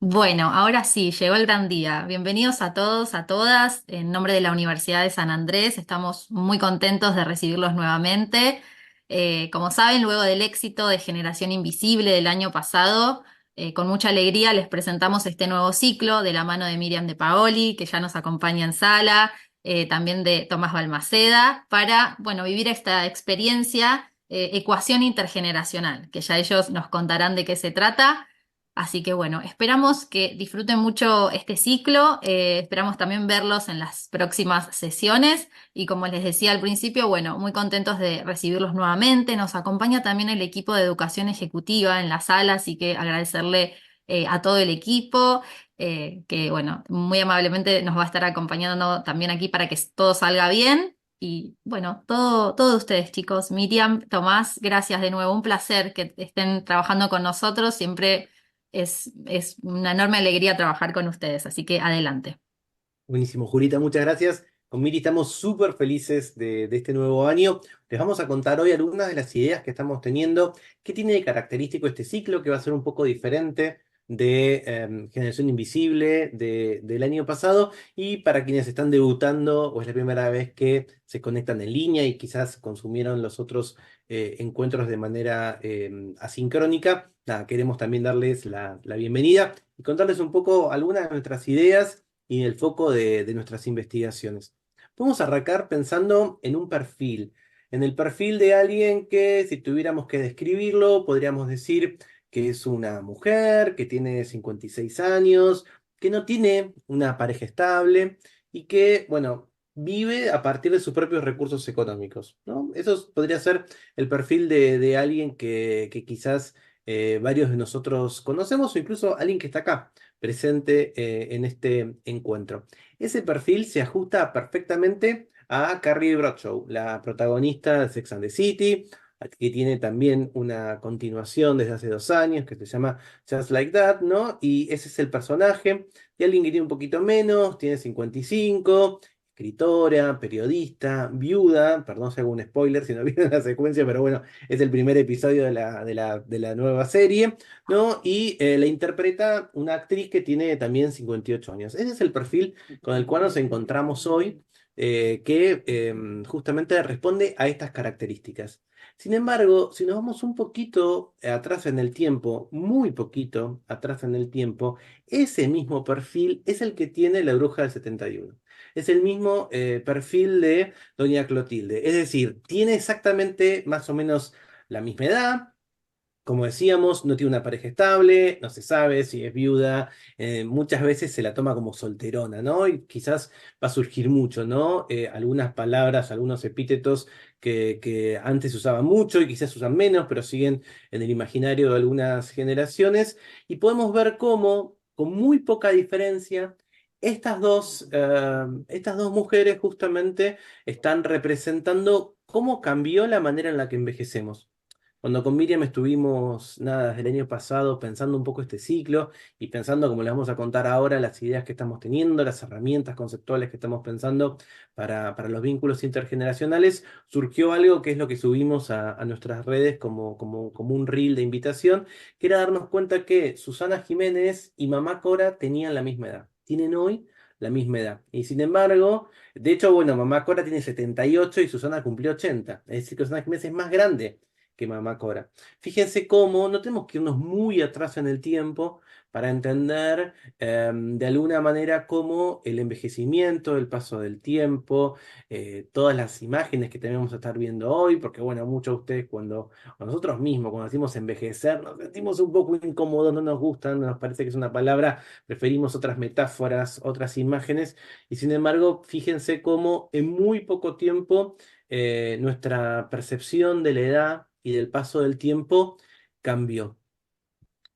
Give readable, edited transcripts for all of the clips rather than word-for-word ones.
Bueno, ahora sí, llegó el gran día. Bienvenidos a todos, a todas. En nombre de la Universidad de San Andrés, estamos muy contentos de recibirlos nuevamente. Como saben, luego del éxito de Generación Invisible del año pasado, con mucha alegría les presentamos este nuevo ciclo de la mano de Miriam de Paoli, que ya nos acompaña en sala, también de Tomás Balmaceda, para, bueno, vivir esta experiencia, ecuación intergeneracional, que ya ellos nos contarán de qué se trata. Así que bueno, esperamos que disfruten mucho este ciclo, esperamos también verlos en las próximas sesiones y como les decía al principio, bueno, muy contentos de recibirlos nuevamente. Nos acompaña también el equipo de educación ejecutiva en la sala, así que agradecerle a todo el equipo que bueno, muy amablemente nos va a estar acompañando también aquí para que todo salga bien. Y bueno, todo de ustedes, chicos. Miriam, Tomás, gracias de nuevo. Un placer que estén trabajando con nosotros. Siempre es una enorme alegría trabajar con ustedes, así que adelante. Buenísimo, Julita, muchas gracias. Con Miri estamos súper felices de este nuevo año. Les vamos a contar hoy algunas de las ideas que estamos teniendo. ¿Qué tiene de característico este ciclo que va a ser un poco diferente de Generación Invisible del año pasado? Y para quienes están debutando o es la primera vez que se conectan en línea y quizás consumieron los otros encuentros de manera asincrónica, nada, queremos también darles la bienvenida y contarles un poco algunas de nuestras ideas y el foco de nuestras investigaciones. Podemos arrancar pensando en un perfil, en el perfil de alguien que, si tuviéramos que describirlo, podríamos decir que es una mujer, que tiene 56 años, que no tiene una pareja estable y que, bueno, vive a partir de sus propios recursos económicos, ¿no? Eso podría ser el perfil de alguien que quizás varios de nosotros conocemos o incluso alguien que está acá presente en este encuentro. Ese perfil se ajusta perfectamente a Carrie Bradshaw, la protagonista de Sex and the City, que tiene también una continuación desde hace 2 años que se llama Just Like That, ¿no? Y ese es el personaje de alguien que tiene un poquito menos, tiene 55, escritora, periodista, viuda, perdón si hago un spoiler si no vieron la secuencia, pero bueno, es el primer episodio de la nueva serie. ¿No? Y la interpreta una actriz que tiene también 58 años. Ese es el perfil con el cual nos encontramos hoy, que justamente responde a estas características. Sin embargo, si nos vamos un poquito atrás en el tiempo, muy poquito atrás en el tiempo, ese mismo perfil es el que tiene la bruja del 71. Es el mismo perfil de Doña Clotilde. Es decir, tiene exactamente más o menos la misma edad, como decíamos, no tiene una pareja estable, no se sabe si es viuda, muchas veces se la toma como solterona, ¿no? Y quizás va a surgir mucho, ¿no? Algunas palabras, algunos epítetos que antes se usaban mucho y quizás se usan menos, pero siguen en el imaginario de algunas generaciones. Y podemos ver cómo, con muy poca diferencia, estas dos mujeres justamente están representando cómo cambió la manera en la que envejecemos. Cuando con Miriam estuvimos, nada, desde el año pasado pensando un poco este ciclo y pensando, como les vamos a contar ahora, las ideas que estamos teniendo, las herramientas conceptuales que estamos pensando para los vínculos intergeneracionales, surgió algo que es lo que subimos a nuestras redes como un reel de invitación, que era darnos cuenta que Susana Jiménez y Mamá Cora tenían la misma edad. Tienen hoy la misma edad. Y sin embargo, de hecho, bueno, Mamá Cora tiene 78 y Susana cumplió 80. Es decir, que Susana Jiménez es más grande que Mamá Cora. Fíjense cómo no tenemos que irnos muy atrás en el tiempo para entender de alguna manera cómo el envejecimiento, el paso del tiempo, todas las imágenes que tenemos a estar viendo hoy, porque bueno, muchos de ustedes o nosotros mismos, cuando decimos envejecer, nos sentimos un poco incómodos, no nos gustan, no nos parece que es una palabra, preferimos otras metáforas, otras imágenes, y sin embargo, fíjense cómo en muy poco tiempo nuestra percepción de la edad y del paso del tiempo cambió.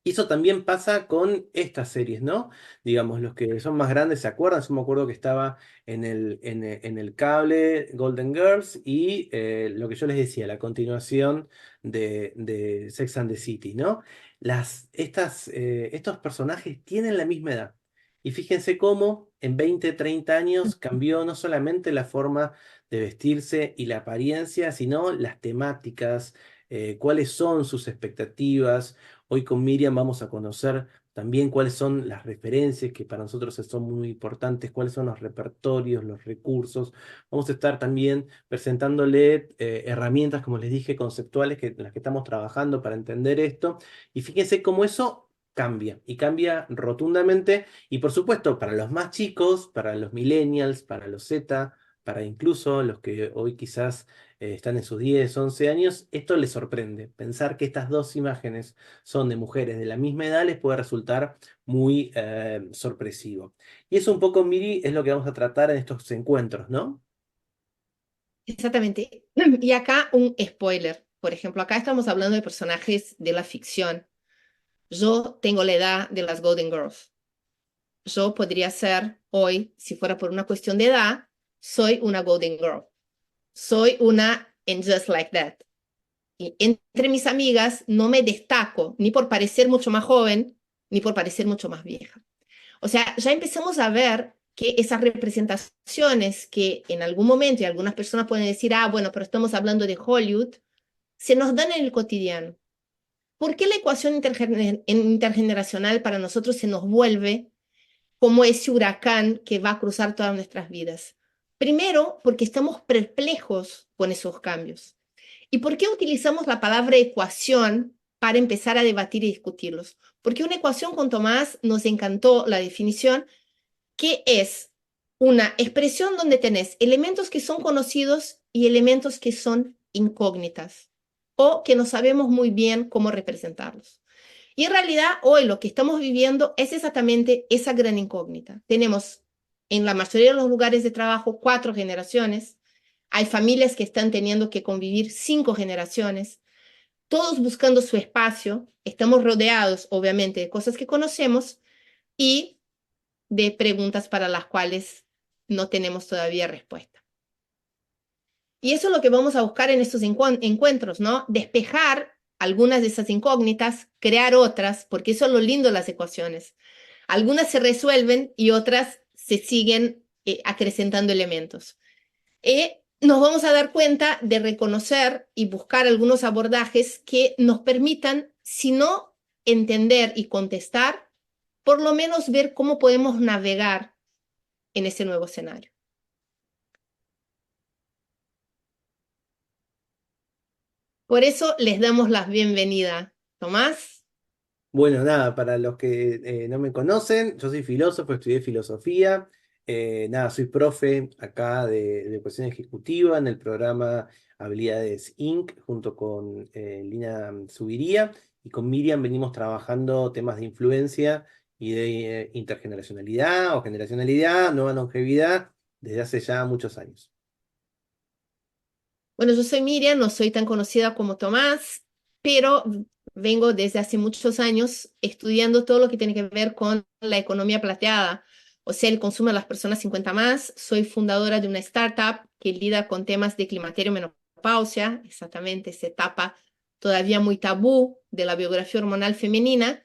Y eso también pasa con estas series, ¿no? Digamos, los que son más grandes se acuerdan. Yo me acuerdo que estaba en el cable Golden Girls y lo que yo les decía, la continuación de Sex and the City, ¿no? Estos personajes tienen la misma edad. Y fíjense cómo en 20, 30 años cambió no solamente la forma de vestirse y la apariencia, sino las temáticas, cuáles son sus expectativas. Hoy con Miriam vamos a conocer también cuáles son las referencias que para nosotros son muy importantes, cuáles son los repertorios, los recursos. Vamos a estar también presentándole herramientas, como les dije, conceptuales en las que estamos trabajando para entender esto. Y fíjense cómo eso cambia, y cambia rotundamente. Y por supuesto, para los más chicos, para los millennials, para los Z, para incluso los que hoy quizás están en sus 10 11 años, esto les sorprende. Pensar que estas dos imágenes son de mujeres de la misma edad les puede resultar muy sorpresivo. Y eso un poco, Miri, es lo que vamos a tratar en estos encuentros, ¿no? Exactamente. Y acá un spoiler. Por ejemplo, acá estamos hablando de personajes de la ficción. Yo tengo la edad de las Golden Girls. Yo podría ser hoy, si fuera por una cuestión de edad, soy una Golden Girl. Soy una And Just Like That. Y entre mis amigas no me destaco ni por parecer mucho más joven, ni por parecer mucho más vieja. O sea, ya empezamos a ver que esas representaciones que en algún momento y algunas personas pueden decir, ah, bueno, pero estamos hablando de Hollywood, se nos dan en el cotidiano. ¿Por qué la ecuación intergeneracional para nosotros se nos vuelve como ese huracán que va a cruzar todas nuestras vidas? Primero, porque estamos perplejos con esos cambios. ¿Y por qué utilizamos la palabra ecuación para empezar a debatir y discutirlos? Porque una ecuación, con Tomás, nos encantó la definición, que es una expresión donde tenés elementos que son conocidos y elementos que son incógnitas o que no sabemos muy bien cómo representarlos. Y en realidad hoy lo que estamos viviendo es exactamente esa gran incógnita. Tenemos en la mayoría de los lugares de trabajo 4 generaciones, hay familias que están teniendo que convivir 5 generaciones, todos buscando su espacio, estamos rodeados obviamente de cosas que conocemos y de preguntas para las cuales no tenemos todavía respuesta. Y eso es lo que vamos a buscar en estos encuentros, ¿no? Despejar algunas de esas incógnitas, crear otras, porque eso es lo lindo de las ecuaciones. Algunas se resuelven y otras se siguen acrecentando elementos. Nos vamos a dar cuenta de reconocer y buscar algunos abordajes que nos permitan, si no entender y contestar, por lo menos ver cómo podemos navegar en ese nuevo escenario. Por eso les damos la bienvenida. Tomás. Bueno, nada, para los que no me conocen, yo soy filósofo, estudié filosofía, nada, soy profe acá de educación ejecutiva en el programa Habilidades Inc. junto con Lina Zubiría, y con Miriam venimos trabajando temas de influencia y de intergeneracionalidad o generacionalidad, nueva longevidad, desde hace ya muchos años. Bueno, yo soy Miriam, no soy tan conocida como Tomás, pero vengo desde hace muchos años estudiando todo lo que tiene que ver con la economía plateada, o sea, el consumo de las personas 50 más. Soy fundadora de una startup que lidia con temas de climaterio y menopausia, exactamente esa etapa todavía muy tabú de la biografía hormonal femenina.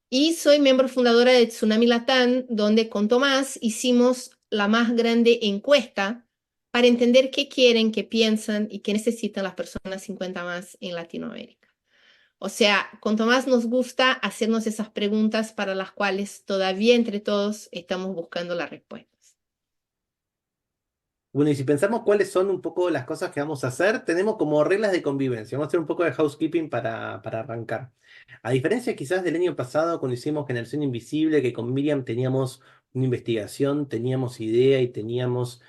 Y soy miembro fundadora de Tsunami Latam, donde con Tomás hicimos la más grande encuesta para entender qué quieren, qué piensan y qué necesitan las personas 50 más en Latinoamérica. O sea, con Tomás nos gusta hacernos esas preguntas para las cuales todavía entre todos estamos buscando las respuestas. Bueno, y si pensamos cuáles son un poco las cosas que vamos a hacer, tenemos como reglas de convivencia. Vamos a hacer un poco de housekeeping para arrancar. A diferencia quizás del año pasado, cuando hicimos Generación Invisible, que con Miriam teníamos una investigación, teníamos idea y teníamos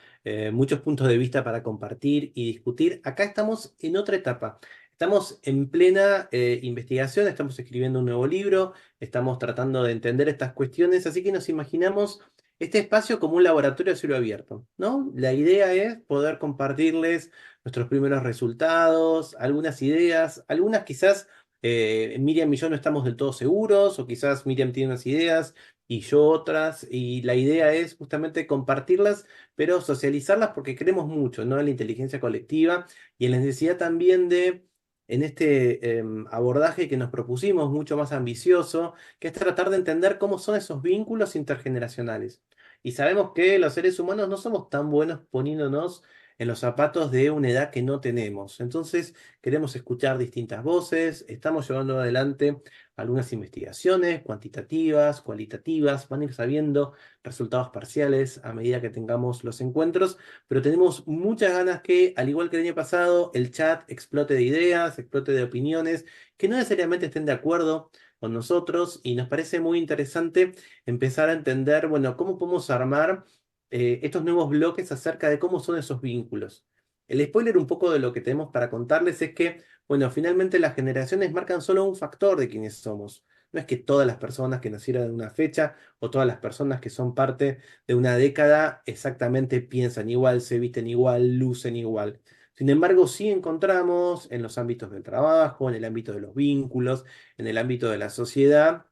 muchos puntos de vista para compartir y discutir, acá estamos en otra etapa. Estamos en plena investigación, estamos escribiendo un nuevo libro, estamos tratando de entender estas cuestiones, así que nos imaginamos este espacio como un laboratorio a cielo abierto, ¿no? La idea es poder compartirles nuestros primeros resultados, algunas ideas, algunas quizás Miriam y yo no estamos del todo seguros, o quizás Miriam tiene unas ideas y yo otras, y la idea es justamente compartirlas, pero socializarlas porque creemos mucho, ¿no? En la inteligencia colectiva y en la necesidad también de, en este abordaje que nos propusimos, mucho más ambicioso, que es tratar de entender cómo son esos vínculos intergeneracionales. Y sabemos que los seres humanos no somos tan buenos poniéndonos en los zapatos de una edad que no tenemos. Entonces, queremos escuchar distintas voces, estamos llevando adelante algunas investigaciones cuantitativas, cualitativas, van a ir sabiendo resultados parciales a medida que tengamos los encuentros, pero tenemos muchas ganas que, al igual que el año pasado, el chat explote de ideas, explote de opiniones, que no necesariamente estén de acuerdo con nosotros, y nos parece muy interesante empezar a entender, bueno, cómo podemos armar estos nuevos bloques acerca de cómo son esos vínculos. El spoiler un poco de lo que tenemos para contarles es que, bueno, finalmente las generaciones marcan solo un factor de quiénes somos. No es que todas las personas que nacieron en una fecha o todas las personas que son parte de una década exactamente piensan igual, se visten igual, lucen igual. Sin embargo, sí encontramos en los ámbitos del trabajo, en el ámbito de los vínculos, en el ámbito de la sociedad,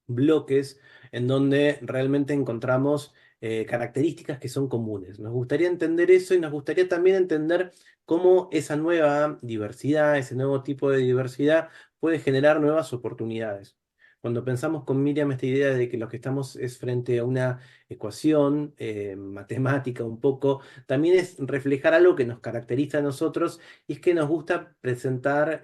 bloques en donde realmente encontramos características que son comunes. Nos gustaría entender eso y nos gustaría también entender cómo esa nueva diversidad, ese nuevo tipo de diversidad puede generar nuevas oportunidades. Cuando pensamos con Miriam esta idea de que lo que estamos es frente a una ecuación matemática un poco, también es reflejar algo que nos caracteriza a nosotros, y es que nos gusta presentar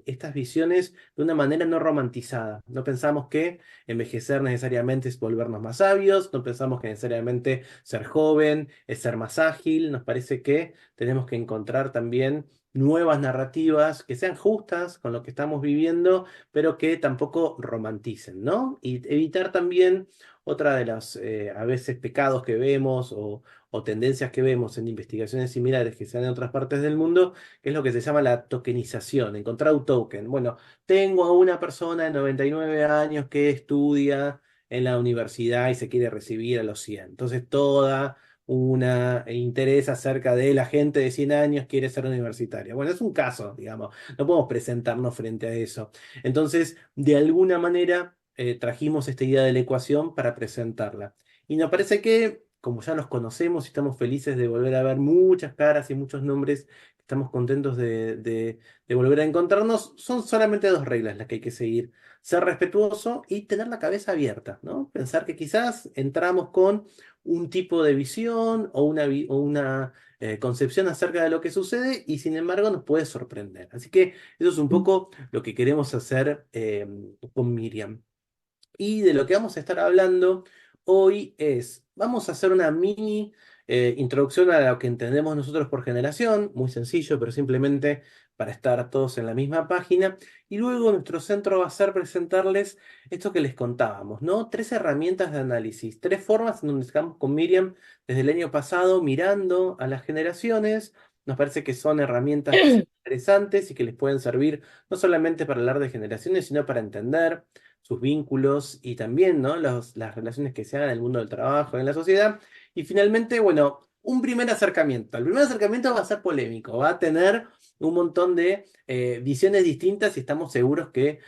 estas visiones de una manera no romantizada. No pensamos que envejecer necesariamente es volvernos más sabios, no pensamos que necesariamente ser joven es ser más ágil, nos parece que tenemos que encontrar también nuevas narrativas que sean justas con lo que estamos viviendo, pero que tampoco romanticen, ¿no? Y evitar también otra de los a veces pecados que vemos o tendencias que vemos en investigaciones similares que se dan en otras partes del mundo, que es lo que se llama la tokenización, encontrar un token. Bueno, tengo a una persona de 99 años que estudia en la universidad y se quiere recibir a los 100. Entonces, toda una interés acerca de la gente de 100 años quiere ser universitaria. Bueno, es un caso, digamos, no podemos presentarnos frente a eso. Entonces, de alguna manera, trajimos esta idea de la ecuación para presentarla. Y nos parece que, como ya nos conocemos y estamos felices de volver a ver muchas caras y muchos nombres, estamos contentos de volver a encontrarnos, son solamente dos reglas las que hay que seguir: ser respetuoso y tener la cabeza abierta, ¿no? Pensar que quizás entramos con un tipo de visión o una concepción acerca de lo que sucede, y sin embargo nos puede sorprender. Así que eso es un poco lo que queremos hacer con Miriam. Y de lo que vamos a estar hablando hoy es, vamos a hacer una mini introducción a lo que entendemos nosotros por generación, muy sencillo, pero simplemente para estar todos en la misma página. Y luego nuestro centro va a ser presentarles esto que les contábamos, ¿no? Tres herramientas de análisis, tres formas en donde estamos con Miriam desde el año pasado mirando a las generaciones. Nos parece que son herramientas que son interesantes y que les pueden servir no solamente para hablar de generaciones, sino para entender sus vínculos y también, ¿no? Las relaciones que se hagan en el mundo del trabajo, en la sociedad. Y finalmente, bueno, un primer acercamiento. El primer acercamiento va a ser polémico, va a tener un montón de visiones distintas, y estamos seguros que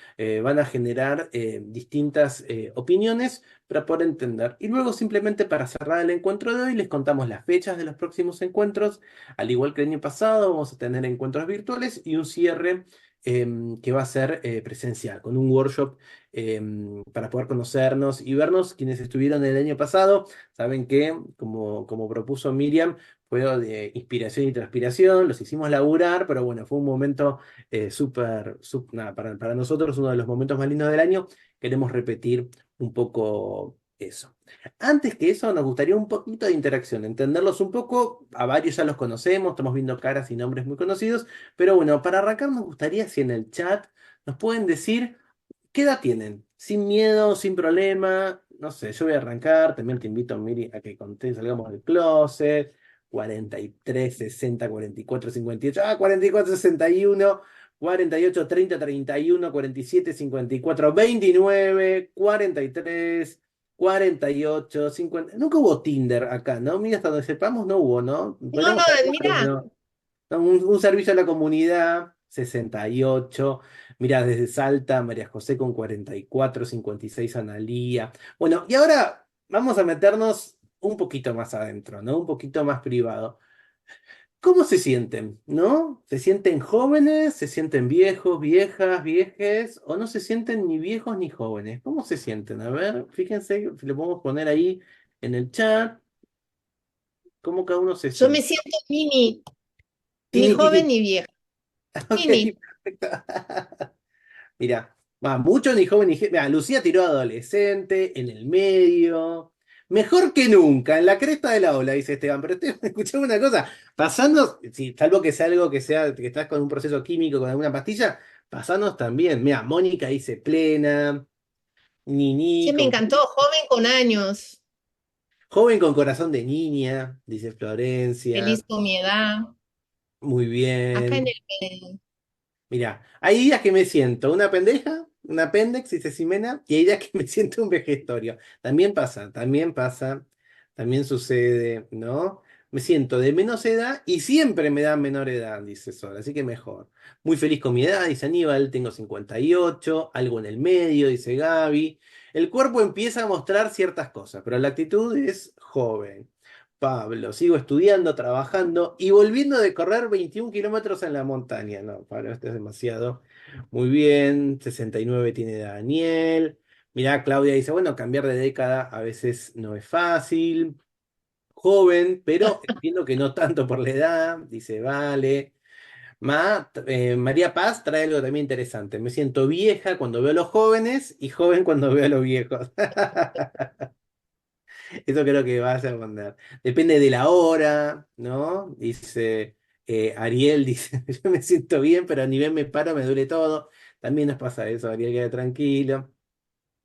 van a generar distintas opiniones para poder entender. Y luego, simplemente para cerrar el encuentro de hoy, les contamos las fechas de los próximos encuentros. Al igual que el año pasado, vamos a tener encuentros virtuales y un cierre que va a ser presencial, con un workshop para poder conocernos y vernos. Quienes estuvieron el año pasado saben que, como propuso Miriam, fue de inspiración y transpiración, los hicimos laburar, pero bueno, fue un momento nada, para nosotros uno de los momentos más lindos del año. Queremos repetir un poco eso. Antes que eso, nos gustaría un poquito de interacción, entenderlos un poco. A varios ya los conocemos, estamos viendo caras y nombres muy conocidos, pero bueno, para arrancar nos gustaría si en el chat nos pueden decir qué edad tienen, sin miedo, sin problema. No sé, yo voy a arrancar, también te invito, Miri, a que conté, salgamos del closet. 43, 60, 44, 58, 44, 61, 48, 30, 31, 47, 54, 29, 43, 48, 50. Nunca hubo Tinder acá, ¿no? Mira, hasta donde sepamos no hubo, ¿no? No, no, Podríamos armar mira, uno. No, un servicio a la comunidad, 68. Mira, desde Salta, María José con 44, 56 Analía. Bueno, y ahora vamos a meternos un poquito más adentro, ¿no? Un poquito más privado. ¿Cómo se sienten, no? ¿Se sienten jóvenes? ¿Se sienten viejos, viejas, viejes? ¿O no se sienten ni viejos ni jóvenes? ¿Cómo se sienten? A ver, fíjense, si lo podemos poner ahí en el chat. ¿Cómo cada uno se Yo me siente? siento ni joven Tini. ni vieja. Ok, Mini. perfecto. Mira, va, mucho ni joven ni mira, Lucía tiró adolescente, en el medio. Mejor que nunca, en la cresta de la ola, dice Esteban. Pero Esteban, escuchame una cosa. Pasando, sí, salvo que sea algo que sea, que estás con un proceso químico, con alguna pastilla, pasanos también. Mira, Mónica dice plena, Nini, Sí, me como encantó, joven con años, joven con corazón de niña, dice Florencia. feliz con mi edad. Muy Acá en bien. el... Mira, hay días que me siento una pendeja, una pendex, dice Ximena, y hay días que me siento un vejestorio. También pasa, también sucede, ¿no? Me siento de menos edad y siempre me da menor edad, dice Sol, así que mejor. Muy feliz con mi edad, dice Aníbal, tengo 58, algo en el medio, dice Gaby. El cuerpo empieza a mostrar ciertas cosas, pero la actitud es joven. Pablo, sigo estudiando, trabajando y volviendo de correr 21 kilómetros en la montaña. No, Pablo, esto es demasiado. Muy bien, 69 tiene Daniel. Mirá, Claudia dice, bueno, cambiar de década a veces no es fácil. Joven, pero entiendo que no tanto por la edad, dice, vale. María Paz trae algo también interesante. Me siento vieja cuando veo a los jóvenes y joven cuando veo a los viejos. Eso creo que va a responder. Depende de la hora, ¿no? Dice Ariel, dice, yo me siento bien, pero a nivel me paro, me duele todo. También nos pasa eso, Ariel, queda tranquilo.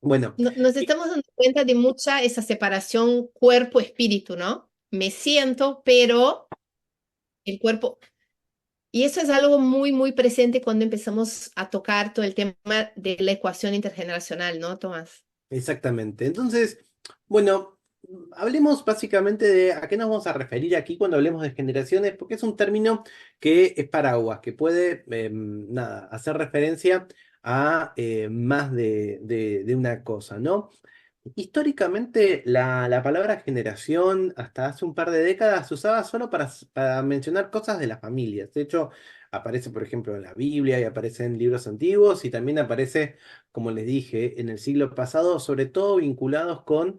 Bueno, Nos y- estamos dando cuenta de mucha esa separación cuerpo-espíritu, ¿no? Me siento, pero el cuerpo... Y eso es algo muy presente cuando empezamos a tocar todo el tema de la ecuación intergeneracional, ¿no, Tomás? exactamente. Entonces, bueno, hablemos básicamente de a qué nos vamos a referir aquí cuando hablemos de generaciones, porque es un término que es paraguas, que puede, nada, hacer referencia a más de una cosa, ¿no? Históricamente, la palabra generación, hasta hace un par de décadas, se usaba solo para mencionar cosas de las familias. De hecho, aparece, por ejemplo, en la Biblia y aparece en libros antiguos y también aparece, como les dije, en el siglo pasado, sobre todo vinculados con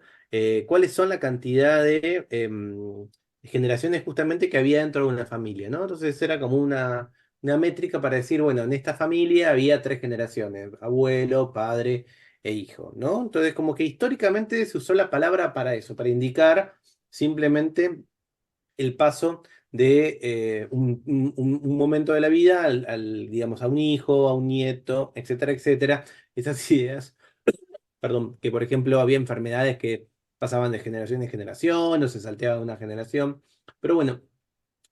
cuáles son la cantidad de generaciones justamente que había dentro de una familia, ¿no? Entonces era como una métrica para decir, bueno, en esta familia había tres generaciones, abuelo, padre e hijo, ¿no? Entonces, como que históricamente se usó la palabra para eso, para indicar simplemente el paso de un momento de la vida digamos, a un hijo, a un nieto, etcétera, etcétera. Esas ideas, perdón, que por ejemplo había enfermedades que pasaban de generación en generación o se salteaba de una generación. Pero bueno,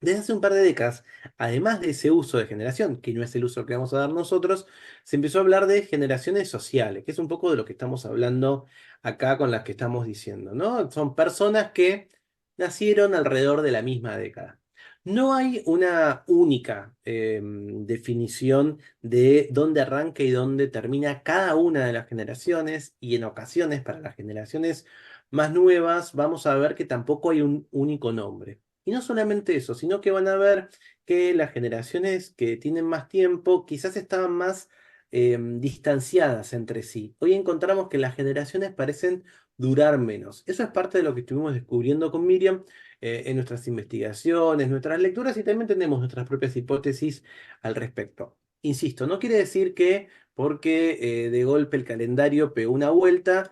desde hace un par de décadas, además de ese uso de generación, que no es el uso que vamos a dar nosotros, se empezó a hablar de generaciones sociales, que es un poco de lo que estamos hablando acá con las que estamos diciendo, ¿no? Son personas que nacieron alrededor de la misma década. No hay una única definición de dónde arranca y dónde termina cada una de las generaciones, y en ocasiones para las generaciones más nuevas vamos a ver que tampoco hay un único nombre. Y no solamente eso, sino que van a ver que las generaciones que tienen más tiempo quizás estaban más distanciadas entre sí. Hoy encontramos que las generaciones parecen durar menos. Eso es parte de lo que estuvimos descubriendo con Miriam en nuestras investigaciones, nuestras lecturas y también tenemos nuestras propias hipótesis al respecto. Insisto, no quiere decir que porque de golpe el calendario pegó una vuelta,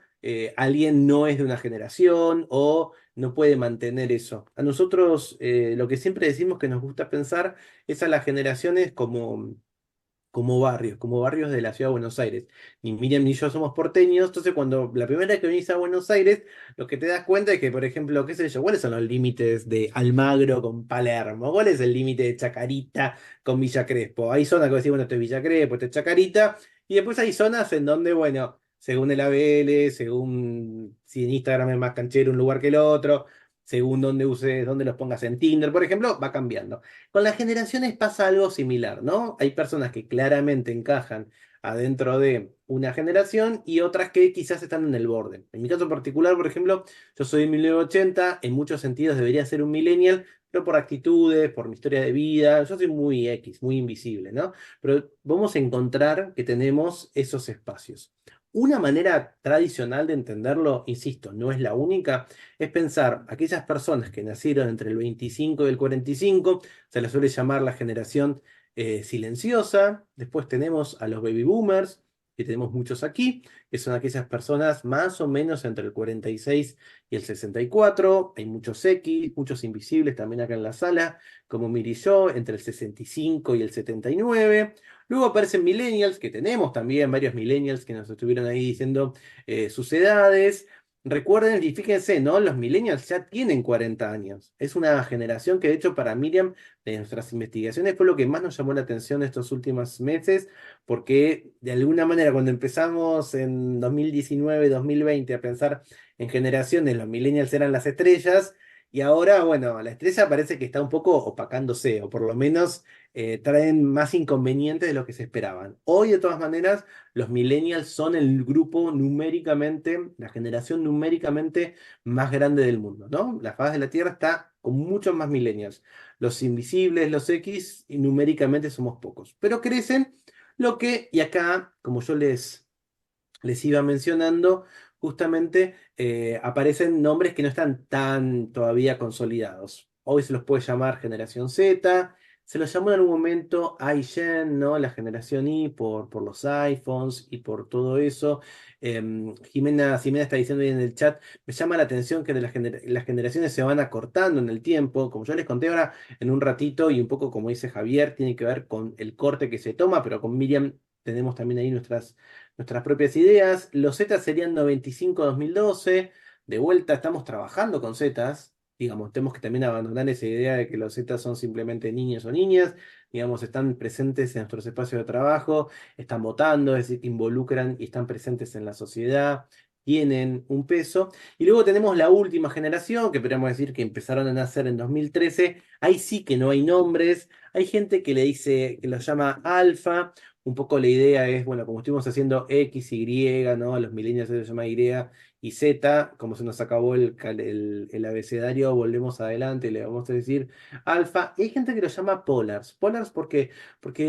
alguien no es de una generación o no puede mantener eso. A nosotros lo que siempre decimos que nos gusta pensar es a las generaciones como barrios de la ciudad de Buenos Aires. Ni Miriam ni yo somos porteños, entonces cuando la primera vez que venís a Buenos Aires, lo que te das cuenta es que, por ejemplo, qué sé yo, ¿cuáles son los límites de Almagro con Palermo? ¿Cuál es el límite de Chacarita con Villa Crespo? Hay zonas que decís, bueno, esto es Villa Crespo, esto es Chacarita, y después hay zonas en donde, bueno, según el ABL, según si en Instagram es más canchero un lugar que el otro, según dónde uses, dónde los pongas en Tinder, por ejemplo, va cambiando. Con las generaciones pasa algo similar, ¿no? Hay personas que claramente encajan adentro de una generación y otras que quizás están en el borde. En mi caso particular, por ejemplo, yo soy de 1980, en muchos sentidos debería ser un millennial, pero por actitudes, por mi historia de vida, yo soy muy X, muy invisible, ¿no? Pero vamos a encontrar que tenemos esos espacios. Una manera tradicional de entenderlo, insisto, no es la única, es pensar aquellas personas que nacieron entre el 25 y el 45, se les suele llamar la generación silenciosa. Después tenemos a los baby boomers, que tenemos muchos aquí, que son aquellas personas más o menos entre el 46 y el 64. Hay muchos X, muchos invisibles también acá en la sala, como Miri y yo, entre el 65 y el 79. Luego aparecen millennials, que tenemos también varios millennials que nos estuvieron ahí diciendo sus edades. Recuerden y fíjense, ¿no? Los millennials ya tienen 40 años. Es una generación que, de hecho, para Miriam, de nuestras investigaciones, fue lo que más nos llamó la atención estos últimos meses, porque de alguna manera, cuando empezamos en 2019, 2020 a pensar en generaciones, los millennials eran las estrellas, y ahora, bueno, la estrella parece que está un poco opacándose, o por lo menos traen más inconvenientes de lo que se esperaban. Hoy, de todas maneras, los millennials son el grupo numéricamente, la generación numéricamente más grande del mundo, ¿no? La faz de la Tierra está con muchos más millennials. Los invisibles, los X, y numéricamente somos pocos, pero crecen lo que, y acá, como yo les iba mencionando, justamente aparecen nombres que no están tan todavía consolidados. Hoy se los puede llamar generación Z, se los llamó en algún momento iGen, ¿no? La generación Y por los iPhones y por todo eso. Jimena está diciendo ahí en el chat, me llama la atención que las generaciones se van acortando en el tiempo. Como yo les conté ahora en un ratito, y un poco como dice Javier, tiene que ver con el corte que se toma, pero con Miriam tenemos también ahí nuestras propias ideas. Los Zetas serían 95-2012. De vuelta, estamos trabajando con Zetas. Digamos, tenemos que también abandonar esa idea de que los Zetas son simplemente niños o niñas. Digamos, están presentes en nuestros espacios de trabajo, están votando, es decir, que involucran y están presentes en la sociedad, tienen un peso. Y luego tenemos la última generación, que podríamos decir que empezaron a nacer en 2013. Ahí sí que no hay nombres. Hay gente que le dice, que los llama alfa. Un poco la idea es, bueno, como estuvimos haciendo X, Y, ¿no? A los millennials se les llama Y y Z, como se nos acabó el abecedario, volvemos adelante y le vamos a decir alfa. Y hay gente que lo llama polars. Polars porque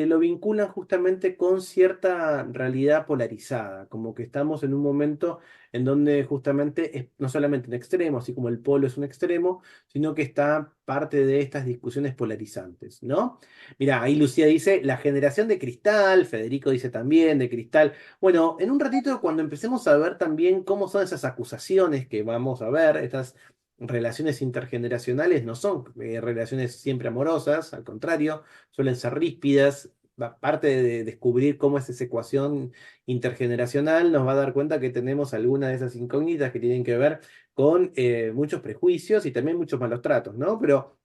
lo vinculan justamente con cierta realidad polarizada, como que estamos en un momento en donde justamente es no solamente un extremo, así como el polo es un extremo, sino que está parte de estas discusiones polarizantes, ¿no? Mira, ahí Lucía dice, la generación de cristal, Federico dice también de cristal. Bueno, en un ratito cuando empecemos a ver también cómo son esas acusaciones que vamos a ver, estas relaciones intergeneracionales no son relaciones siempre amorosas, al contrario, suelen ser ríspidas. Parte de descubrir cómo es esa ecuación intergeneracional, nos va a dar cuenta que tenemos algunas de esas incógnitas que tienen que ver con muchos prejuicios y también muchos malos tratos, ¿no? Pero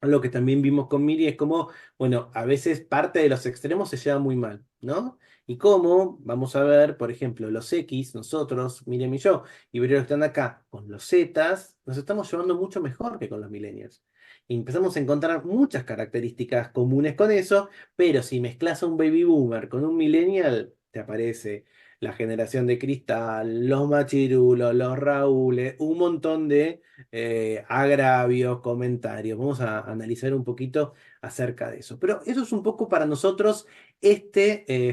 lo que también vimos con Miri es como, bueno, a veces parte de los extremos se lleva muy mal, ¿no? Y cómo, vamos a ver, por ejemplo, los X, nosotros, Miriam y yo, y Vero que están acá, con los Zetas, nos estamos llevando mucho mejor que con los millennials. Y empezamos a encontrar muchas características comunes con eso, pero si mezclas a un baby boomer con un millennial, te aparece la generación de cristal, los machirulos, los Raúles, un montón de agravios, comentarios. Vamos a analizar un poquito acerca de eso. Pero eso es un poco para nosotros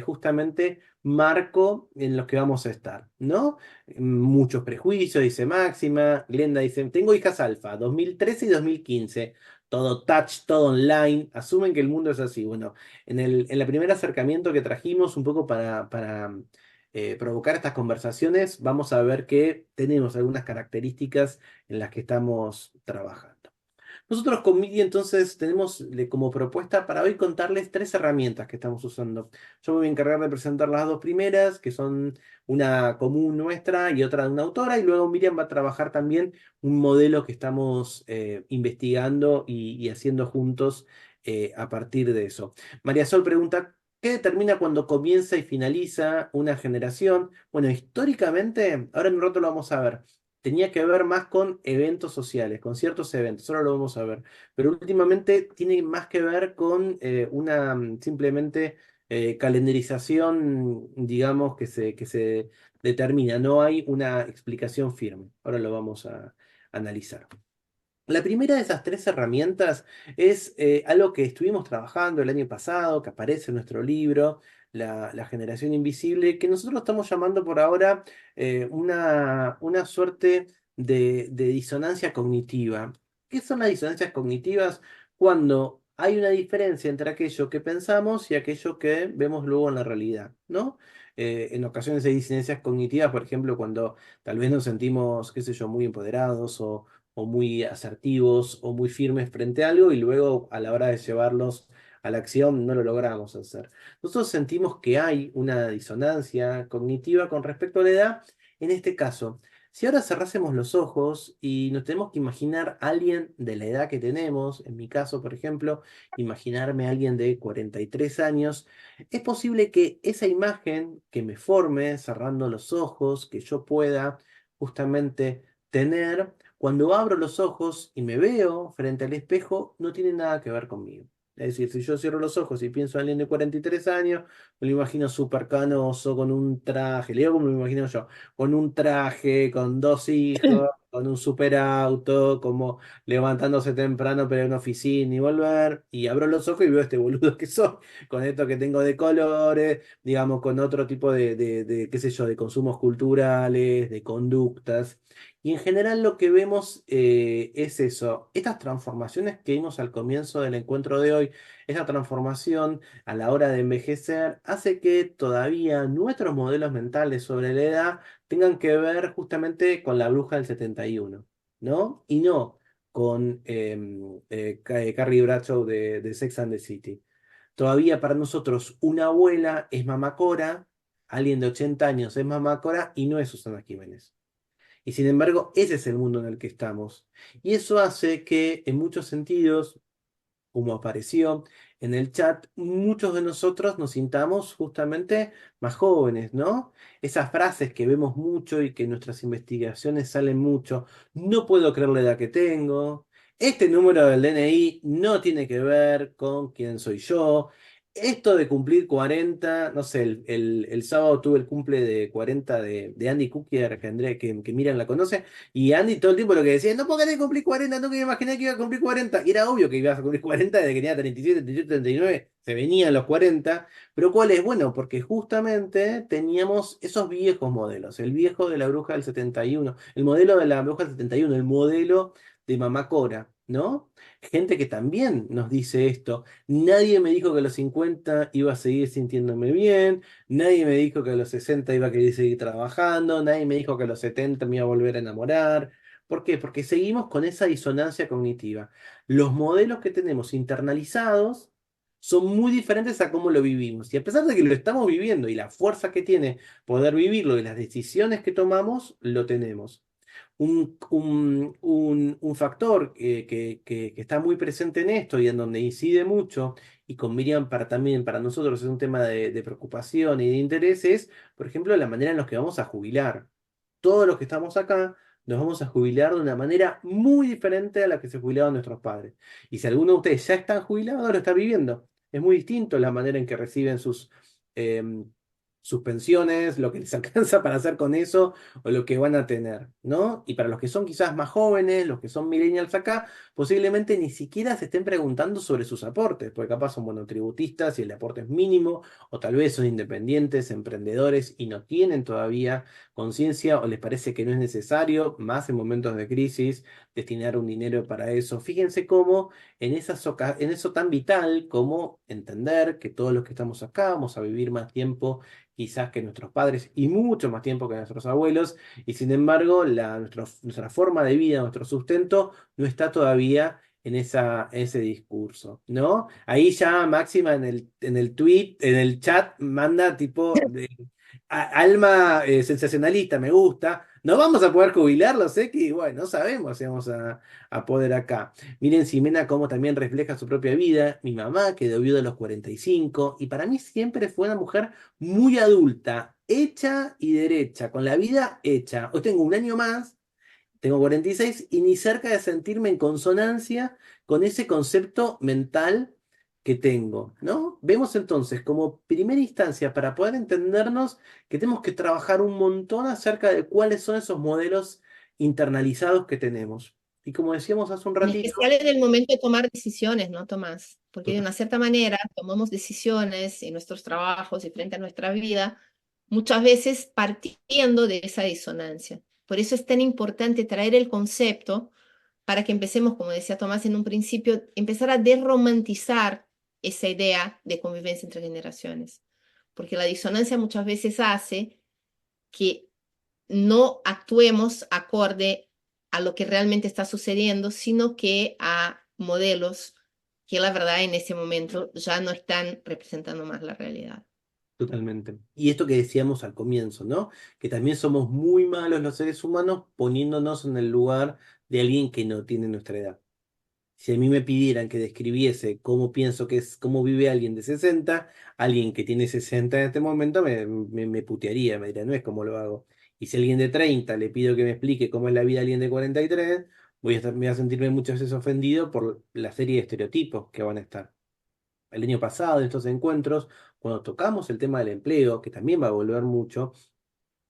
justamente marco en los que vamos a estar, ¿no? Muchos prejuicios, dice Máxima. Glenda dice, tengo hijas alfa, 2013 y 2015. Todo touch, todo online. Asumen que el mundo es así. Bueno, en el primer acercamiento que trajimos, un poco para provocar estas conversaciones, vamos a ver que tenemos algunas características en las que estamos trabajando. Nosotros con MIDI entonces tenemos como propuesta para hoy contarles tres herramientas que estamos usando. Yo me voy a encargar de presentar las dos primeras, que son una común nuestra y otra de una autora, y luego Miriam va a trabajar también un modelo que estamos investigando y haciendo juntos a partir de eso. María Sol pregunta, ¿qué determina cuando comienza y finaliza una generación? Bueno, históricamente, ahora en un rato lo vamos a ver, tenía que ver más con eventos sociales, con ciertos eventos, ahora lo vamos a ver, pero últimamente tiene más que ver con una simplemente calendarización, digamos, que se determina, no hay una explicación firme, ahora lo vamos a analizar. La primera de esas tres herramientas es algo que estuvimos trabajando el año pasado, que aparece en nuestro libro, la generación invisible, que nosotros estamos llamando por ahora una suerte de disonancia cognitiva. ¿Qué son las disonancias cognitivas? Cuando hay una diferencia entre aquello que pensamos y aquello que vemos luego en la realidad, ¿no? En ocasiones hay disonancias cognitivas, por ejemplo, cuando tal vez nos sentimos, qué sé yo, muy empoderados o muy asertivos o muy firmes frente a algo y luego a la hora de llevarlos a la acción no lo logramos hacer. Nosotros sentimos que hay una disonancia cognitiva con respecto a la edad. En este caso, si ahora cerrásemos los ojos y nos tenemos que imaginar a alguien de la edad que tenemos, en mi caso, por ejemplo, imaginarme a alguien de 43 años, es posible que esa imagen que me forme cerrando los ojos, que yo pueda justamente tener, cuando abro los ojos y me veo frente al espejo, no tiene nada que ver conmigo. Es decir, si yo cierro los ojos y pienso en alguien de 43 años, me lo imagino súper canoso, con un traje, le digo como me lo imagino yo, con un traje, con dos hijos, con un super auto, como levantándose temprano para ir a una oficina y volver, y abro los ojos y veo este boludo que soy, con esto que tengo de colores, digamos, con otro tipo qué sé yo, de consumos culturales, de conductas. Y en general lo que vemos es eso, estas transformaciones que vimos al comienzo del encuentro de hoy, esa transformación a la hora de envejecer, hace que todavía nuestros modelos mentales sobre la edad tengan que ver justamente con la bruja del 71, ¿no? Y no con Carrie Bradshaw de Sex and the City. Todavía para nosotros una abuela es Mamá Cora, alguien de 80 años es Mamá Cora y no es Susana Jiménez. Y sin embargo, ese es el mundo en el que estamos. Y eso hace que, en muchos sentidos, como apareció en el chat, muchos de nosotros nos sintamos justamente más jóvenes, ¿no? Esas frases que vemos mucho y que en nuestras investigaciones salen mucho, no puedo creer la edad que tengo, este número del DNI no tiene que ver con quién soy yo. Esto de cumplir 40, no sé, el sábado tuve el cumple de 40 de Andy Cookier, que Miriam la conoce, y Andy todo el tiempo lo que decía, no puedo creer que cumplí 40, no que me imaginé que iba a cumplir 40. Y era obvio que ibas a cumplir 40 desde que tenía 37, 38, 39, se venían los 40. Pero ¿cuál es? Bueno, porque justamente teníamos esos viejos modelos. El viejo de la bruja del 71, el modelo de la bruja del 71, el modelo de Mamá Cora, ¿no? Gente que también nos dice esto. Nadie me dijo que a los 50 iba a seguir sintiéndome bien. Nadie me dijo que a los 60 iba a querer seguir trabajando, nadie me dijo que a los 70 me iba a volver a enamorar. ¿Por qué? Porque seguimos con esa disonancia cognitiva. Los modelos que tenemos internalizados son muy diferentes a cómo lo vivimos. Y a pesar de que lo estamos viviendo y la fuerza que tiene poder vivirlo y las decisiones que tomamos, lo tenemos. Un factor que está muy presente en esto y en donde incide mucho, y con Miriam también para nosotros es un tema de preocupación y de interés, es, por ejemplo, la manera en la que vamos a jubilar. Todos los que estamos acá nos vamos a jubilar de una manera muy diferente a la que se jubilaban nuestros padres. Y si alguno de ustedes ya están jubilados, lo está viviendo. Es muy distinto la manera en que reciben em, sus pensiones, lo que les alcanza para hacer con eso o lo que van a tener, ¿no? Y para los que son quizás más jóvenes, los que son millennials acá, posiblemente ni siquiera se estén preguntando sobre sus aportes, porque capaz son monotributistas y el aporte es mínimo, o tal vez son independientes, emprendedores y no tienen todavía conciencia o les parece que no es necesario, más en momentos de crisis, destinar un dinero para eso. Fíjense cómo en eso tan vital como entender que todos los que estamos acá vamos a vivir más tiempo quizás que nuestros padres y mucho más tiempo que nuestros abuelos, y sin embargo nuestra forma de vida, nuestro sustento no está todavía en ese discurso, ¿no? Ahí ya Máxima en el tweet, en el chat, manda tipo alma sensacionalista, me gusta. No vamos a poder jubilarlos, sé que, bueno, no sabemos si vamos a poder acá. Miren Ximena cómo también refleja su propia vida. Mi mamá quedó viuda a los 45 y para mí siempre fue una mujer muy adulta, hecha y derecha, con la vida hecha. Hoy tengo un año más, tengo 46 y ni cerca de sentirme en consonancia con ese concepto mental que tengo, ¿no? Vemos entonces como primera instancia para poder entendernos que tenemos que trabajar un montón acerca de cuáles son esos modelos internalizados que tenemos. Y como decíamos hace un En ratito, especial en el momento de tomar decisiones, ¿no, Tomás? Porque de una cierta manera tomamos decisiones en nuestros trabajos y frente a nuestra vida, muchas veces partiendo de esa disonancia. Por eso es tan importante traer el concepto para que empecemos, como decía Tomás en un principio, empezar a desromantizar esa idea de convivencia entre generaciones. Porque la disonancia muchas veces hace que no actuemos acorde a lo que realmente está sucediendo, sino que a modelos que la verdad en ese momento ya no están representando más la realidad. totalmente. Y esto que decíamos al comienzo, ¿no? Que también somos muy malos los seres humanos poniéndonos en el lugar de alguien que no tiene nuestra edad. Si a mí me pidieran que describiese cómo pienso que es, cómo vive alguien de 60, alguien que tiene 60 en este momento me putearía, me diría, no es como lo hago. Y si alguien de 30 le pido que me explique cómo es la vida de alguien de 43, voy a sentirme muchas veces ofendido por la serie de estereotipos que van a estar. El año pasado, en estos encuentros, cuando tocamos el tema del empleo, que también va a volver mucho,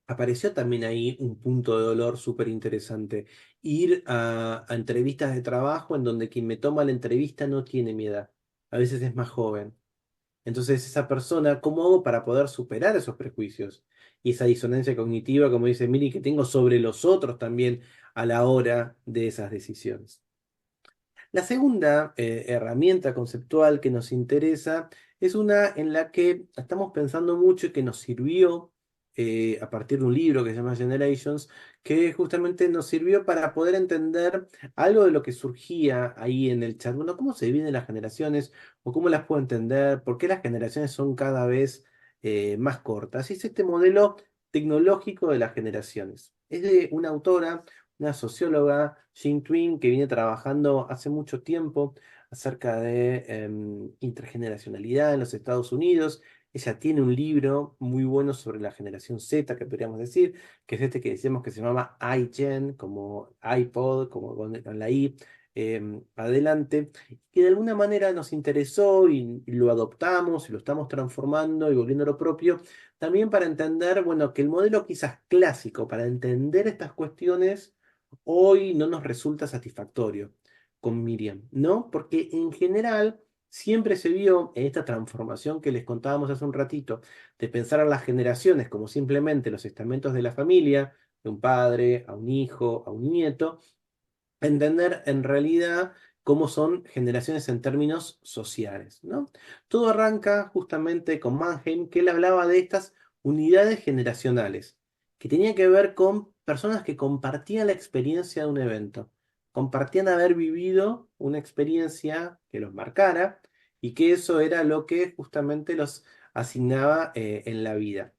apareció también ahí un punto de dolor súper interesante. Ir a entrevistas de trabajo en donde quien me toma la entrevista no tiene mi edad. A veces es más joven. Entonces, esa persona, ¿cómo hago para poder superar esos prejuicios? Y esa disonancia cognitiva, como dice Miri, que tengo sobre los otros también a la hora de esas decisiones. La segunda herramienta conceptual que nos interesa es una en la que estamos pensando mucho y que nos sirvió a partir de un libro que se llama Generations, que justamente nos sirvió para poder entender algo de lo que surgía ahí en el chat. Bueno, ¿cómo se dividen las generaciones o cómo las puedo entender? ¿Por qué las generaciones son cada vez más cortas? Y es este modelo tecnológico de las generaciones. Es de una autora, una socióloga, Jean Twin, que viene trabajando hace mucho tiempo acerca de intergeneracionalidad en los Estados Unidos. Ella tiene un libro muy bueno sobre la generación Z, que podríamos decir, que es este que decíamos que se llama iGen, como iPod, como con la I, adelante, que de alguna manera nos interesó y lo adoptamos y lo estamos transformando y volviendo a lo propio, también para entender, bueno, que el modelo quizás clásico para entender estas cuestiones hoy no nos resulta satisfactorio con Miriam, ¿no? Porque en general siempre se vio en esta transformación que les contábamos hace un ratito, de pensar a las generaciones como simplemente los estamentos de la familia, de un padre, a un hijo, a un nieto, entender en realidad cómo son generaciones en términos sociales, ¿no? Todo arranca justamente con Mannheim, que él hablaba de estas unidades generacionales, que tenían que ver con personas que compartían la experiencia de un evento, compartían haber vivido una experiencia que los marcara y que eso era lo que justamente los asignaba en la vida.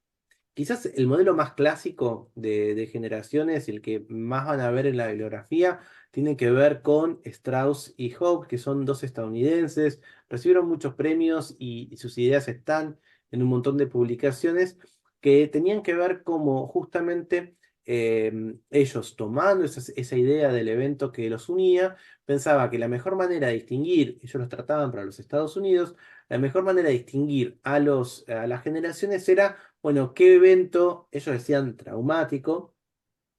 Quizás el modelo más clásico de generaciones, el que más van a ver en la bibliografía, tiene que ver con Strauss y Hope, que son dos estadounidenses, recibieron muchos premios y sus ideas están en un montón de publicaciones que tenían que ver como justamente ellos tomando esa idea del evento que los unía, pensaba que la mejor manera de distinguir, ellos los trataban para los Estados Unidos, la mejor manera de distinguir a las generaciones era bueno, qué evento, ellos decían traumático,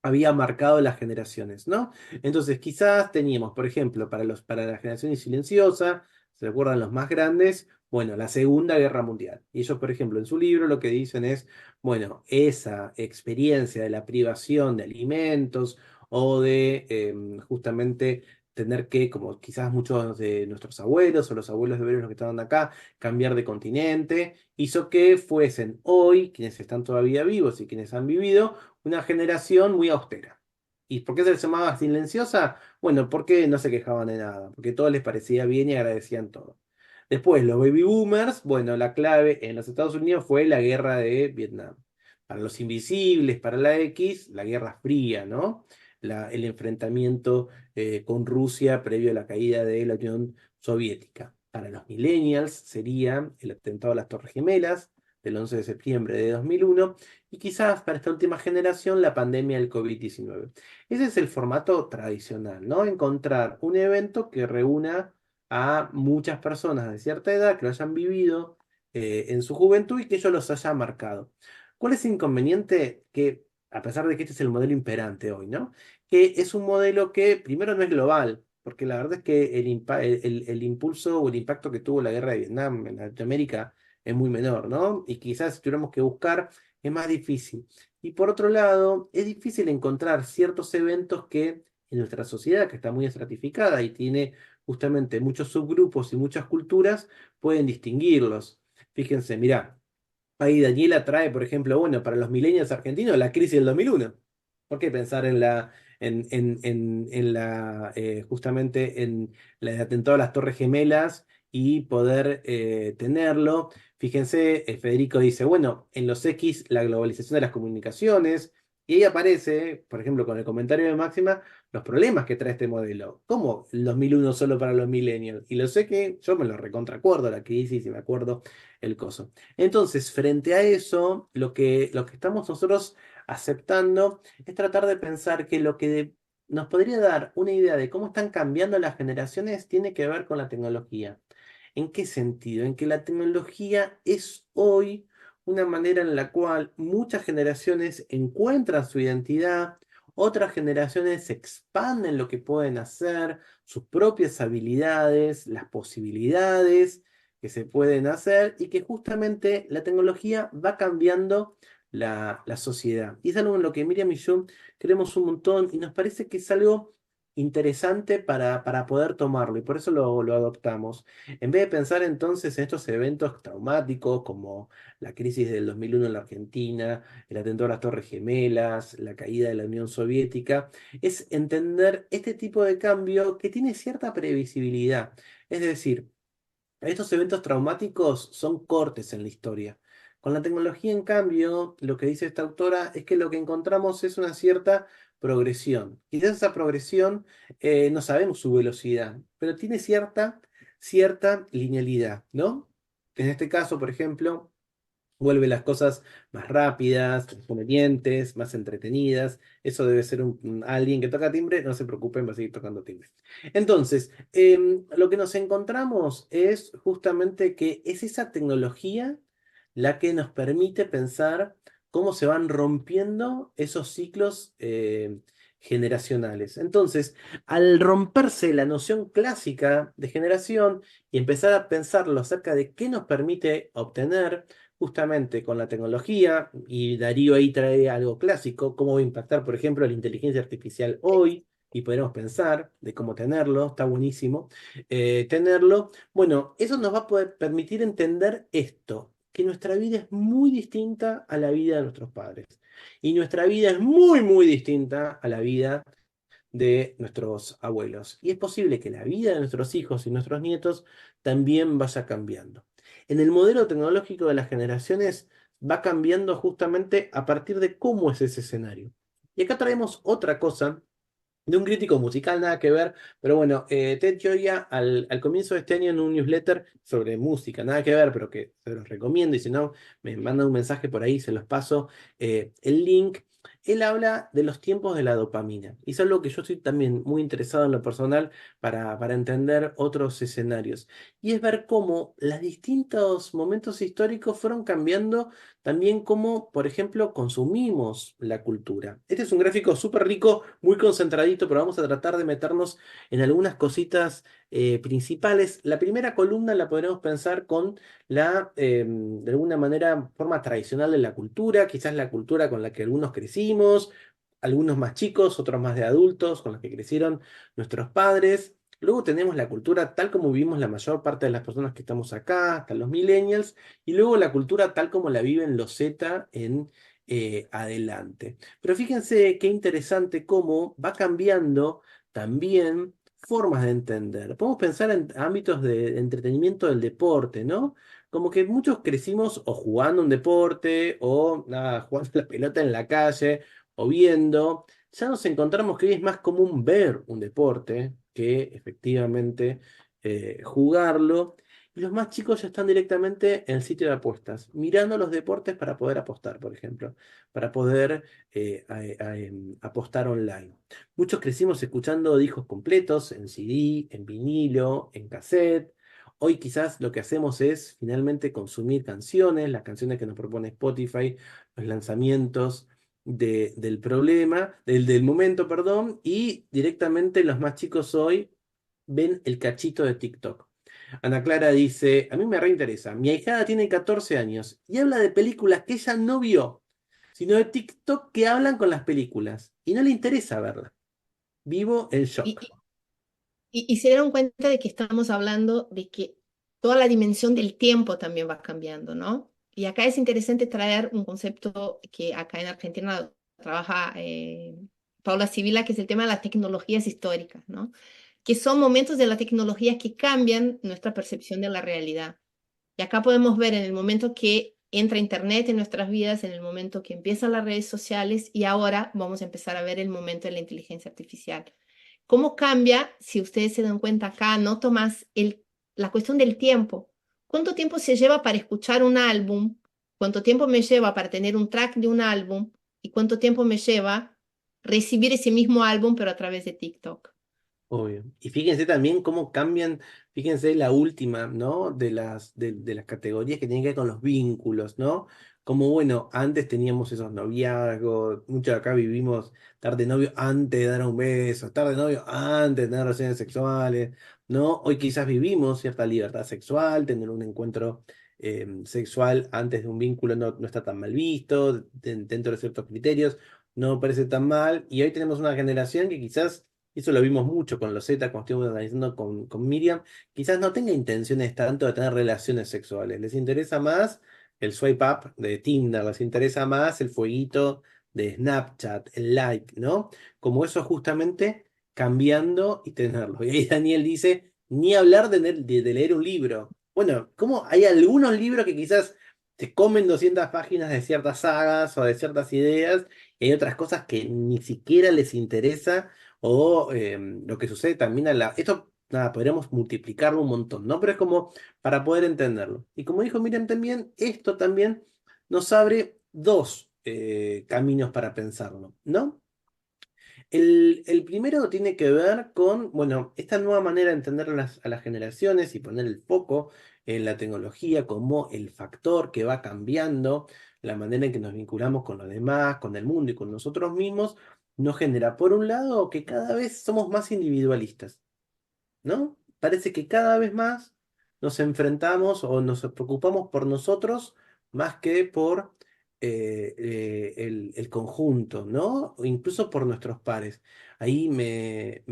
había marcado las generaciones, ¿no? Entonces, quizás teníamos, por ejemplo, para la generación silenciosa, ¿se recuerdan los más grandes? Bueno, la Segunda Guerra Mundial. Y ellos, por ejemplo, en su libro lo que dicen es, bueno, esa experiencia de la privación de alimentos o de justamente tener que, como quizás muchos de nuestros abuelos o los abuelos de varios los que estaban acá, cambiar de continente, hizo que fuesen hoy, quienes están todavía vivos y quienes han vivido, una generación muy austera. ¿Y por qué se les llamaba silenciosa? Bueno, porque no se quejaban de nada, porque todo les parecía bien y agradecían todo. Después, los baby boomers, bueno, la clave en los Estados Unidos fue la guerra de Vietnam. Para los invisibles, para la X, la Guerra Fría, ¿no? El enfrentamiento con Rusia previo a la caída de la Unión Soviética. Para los millennials sería el atentado a las Torres Gemelas del 11 de septiembre de 2001 y quizás para esta última generación la pandemia del COVID-19. Ese es el formato tradicional, ¿no? Encontrar un evento que reúna a muchas personas de cierta edad que lo hayan vivido en su juventud y que ello los haya marcado. ¿Cuál es el inconveniente? Que a pesar de que este es el modelo imperante hoy, ¿no? Que es un modelo que primero no es global, porque la verdad es que el impulso o el impacto que tuvo la guerra de Vietnam en Latinoamérica es muy menor, ¿no? Y quizás si tuviéramos que buscar es más difícil. Y por otro lado, es difícil encontrar ciertos eventos que en nuestra sociedad, que está muy estratificada y tiene justamente muchos subgrupos y muchas culturas, pueden distinguirlos. Fíjense, mirá. Ahí Daniela trae, por ejemplo, bueno, para los millennials argentinos, la crisis del 2001. ¿Por qué pensar justamente en el atentado a las Torres Gemelas y poder tenerlo? Fíjense, Federico dice, bueno, en los X, la globalización de las comunicaciones, y ahí aparece, por ejemplo, con el comentario de Máxima, los problemas que trae este modelo. ¿Cómo el 2001 solo para los millennials? Y lo sé que yo me lo recontracuerdo la crisis y me acuerdo el coso. Entonces, frente a eso, lo que estamos nosotros aceptando es tratar de pensar que lo que nos podría dar una idea de cómo están cambiando las generaciones tiene que ver con la tecnología. ¿En qué sentido? En que la tecnología es hoy una manera en la cual muchas generaciones encuentran su identidad, otras generaciones expanden lo que pueden hacer, sus propias habilidades, las posibilidades que se pueden hacer y que justamente la tecnología va cambiando la sociedad. Y es algo en lo que Miriam y yo creemos un montón y nos parece que es algo interesante para poder tomarlo y por eso lo adoptamos. En vez de pensar entonces en estos eventos traumáticos como la crisis del 2001 en la Argentina, el atentado a las Torres Gemelas, la caída de la Unión Soviética, es entender este tipo de cambio que tiene cierta previsibilidad. Es decir, estos eventos traumáticos son cortes en la historia. Con la tecnología, en cambio, lo que dice esta autora es que lo que encontramos es una cierta progresión. Quizás esa progresión no sabemos su velocidad, pero tiene cierta linealidad, ¿no? En este caso, por ejemplo, vuelve las cosas más rápidas, más convenientes, más entretenidas. Eso debe ser alguien que toca timbre, no se preocupen, va a seguir tocando timbre. Entonces, lo que nos encontramos es justamente que es esa tecnología la que nos permite pensar cómo se van rompiendo esos ciclos generacionales. Entonces, al romperse la noción clásica de generación y empezar a pensarlo acerca de qué nos permite obtener, justamente con la tecnología, y Darío ahí trae algo clásico, cómo va a impactar, por ejemplo, la inteligencia artificial hoy, y podemos pensar de cómo tenerlo, está buenísimo tenerlo. Bueno, eso nos va a poder permitir entender esto, que nuestra vida es muy distinta a la vida de nuestros padres, y nuestra vida es muy, muy distinta a la vida de nuestros abuelos. Y es posible que la vida de nuestros hijos y nuestros nietos también vaya cambiando. En el modelo tecnológico de las generaciones va cambiando justamente a partir de cómo es ese escenario. Y acá traemos otra cosa de un crítico musical, nada que ver, pero bueno, Ted Gioia al comienzo de este año en un newsletter sobre música, nada que ver, pero que se los recomiendo y si no, me mandan un mensaje por ahí, se los paso el link. Él habla de los tiempos de la dopamina y es algo que yo estoy también muy interesado en lo personal para entender otros escenarios. Y es ver cómo los distintos momentos históricos fueron cambiando también cómo, por ejemplo, consumimos la cultura. Este es un gráfico súper rico, muy concentradito, pero vamos a tratar de meternos en algunas cositas principales. La primera columna la podremos pensar con de alguna manera, forma tradicional de la cultura, quizás la cultura con la que algunos crecimos, algunos más chicos, otros más de adultos, con los que crecieron nuestros padres. Luego tenemos la cultura tal como vivimos la mayor parte de las personas que estamos acá, hasta los millennials, y luego la cultura tal como la viven los Z en adelante. Pero fíjense qué interesante cómo va cambiando también formas de entender. Podemos pensar en ámbitos de entretenimiento del deporte, ¿no? Como que muchos crecimos o jugando un deporte o nada, jugando la pelota en la calle o viendo. Ya nos encontramos que hoy es más común ver un deporte que efectivamente jugarlo. Y los más chicos ya están directamente en el sitio de apuestas, mirando los deportes para poder apostar, por ejemplo, para poder apostar online. Muchos crecimos escuchando discos completos en CD, en vinilo, en cassette. Hoy quizás lo que hacemos es finalmente consumir canciones, las canciones que nos propone Spotify, los lanzamientos del problema, del momento, perdón, y directamente los más chicos hoy ven el cachito de TikTok. Ana Clara dice, a mí me reinteresa, mi ahijada tiene 14 años y habla de películas que ella no vio, sino de TikTok que hablan con las películas y no le interesa verlas. Vivo en Y, shock. y se dieron cuenta de que estamos hablando de que toda la dimensión del tiempo también va cambiando, ¿no? Y acá es interesante traer un concepto que acá en Argentina trabaja Paula Sibila, que es el tema de las tecnologías históricas, ¿no? Que son momentos de la tecnología que cambian nuestra percepción de la realidad. Y acá podemos ver en el momento que entra Internet en nuestras vidas, en el momento que empiezan las redes sociales y ahora vamos a empezar a ver el momento de la inteligencia artificial. ¿Cómo cambia, si ustedes se dan cuenta acá, noto más la cuestión del tiempo? ¿Cuánto tiempo se lleva para escuchar un álbum? ¿Cuánto tiempo me lleva para tener un track de un álbum? ¿Y cuánto tiempo me lleva recibir ese mismo álbum pero a través de TikTok? Obvio. Y fíjense también cómo cambian, fíjense la última, ¿no? De las categorías que tienen que ver con los vínculos, ¿no? Como bueno, antes teníamos esos noviazgos, muchos de acá vivimos estar de novio antes de dar un beso, estar de novio antes de tener relaciones sexuales, ¿no? Hoy quizás vivimos cierta libertad sexual, tener un encuentro sexual antes de un vínculo no está tan mal visto, dentro de ciertos criterios, no me parece tan mal, y hoy tenemos una generación que quizás eso lo vimos mucho con los Z, cuando estuvimos analizando con Miriam. Quizás no tenga intenciones tanto de tener relaciones sexuales. Les interesa más el swipe up de Tinder, les interesa más el fueguito de Snapchat, el like, ¿no? Como eso justamente cambiando y tenerlo. Y ahí Daniel dice, ni hablar de leer un libro. Bueno, ¿cómo hay algunos libros que quizás te comen 200 páginas de ciertas sagas o de ciertas ideas y hay otras cosas que ni siquiera les interesa o lo que sucede también Esto, nada, podríamos multiplicarlo un montón, ¿no? Pero es como para poder entenderlo. Y como dijo Miriam también, esto también nos abre dos caminos para pensarlo, ¿no? El primero tiene que ver con, bueno, esta nueva manera de entender a las generaciones y poner el foco en la tecnología como el factor que va cambiando la manera en que nos vinculamos con los demás, con el mundo y con nosotros mismos, nos genera, por un lado, que cada vez somos más individualistas, ¿no? Parece que cada vez más nos enfrentamos o nos preocupamos por nosotros más que por el conjunto, ¿no? O incluso por nuestros pares. Ahí me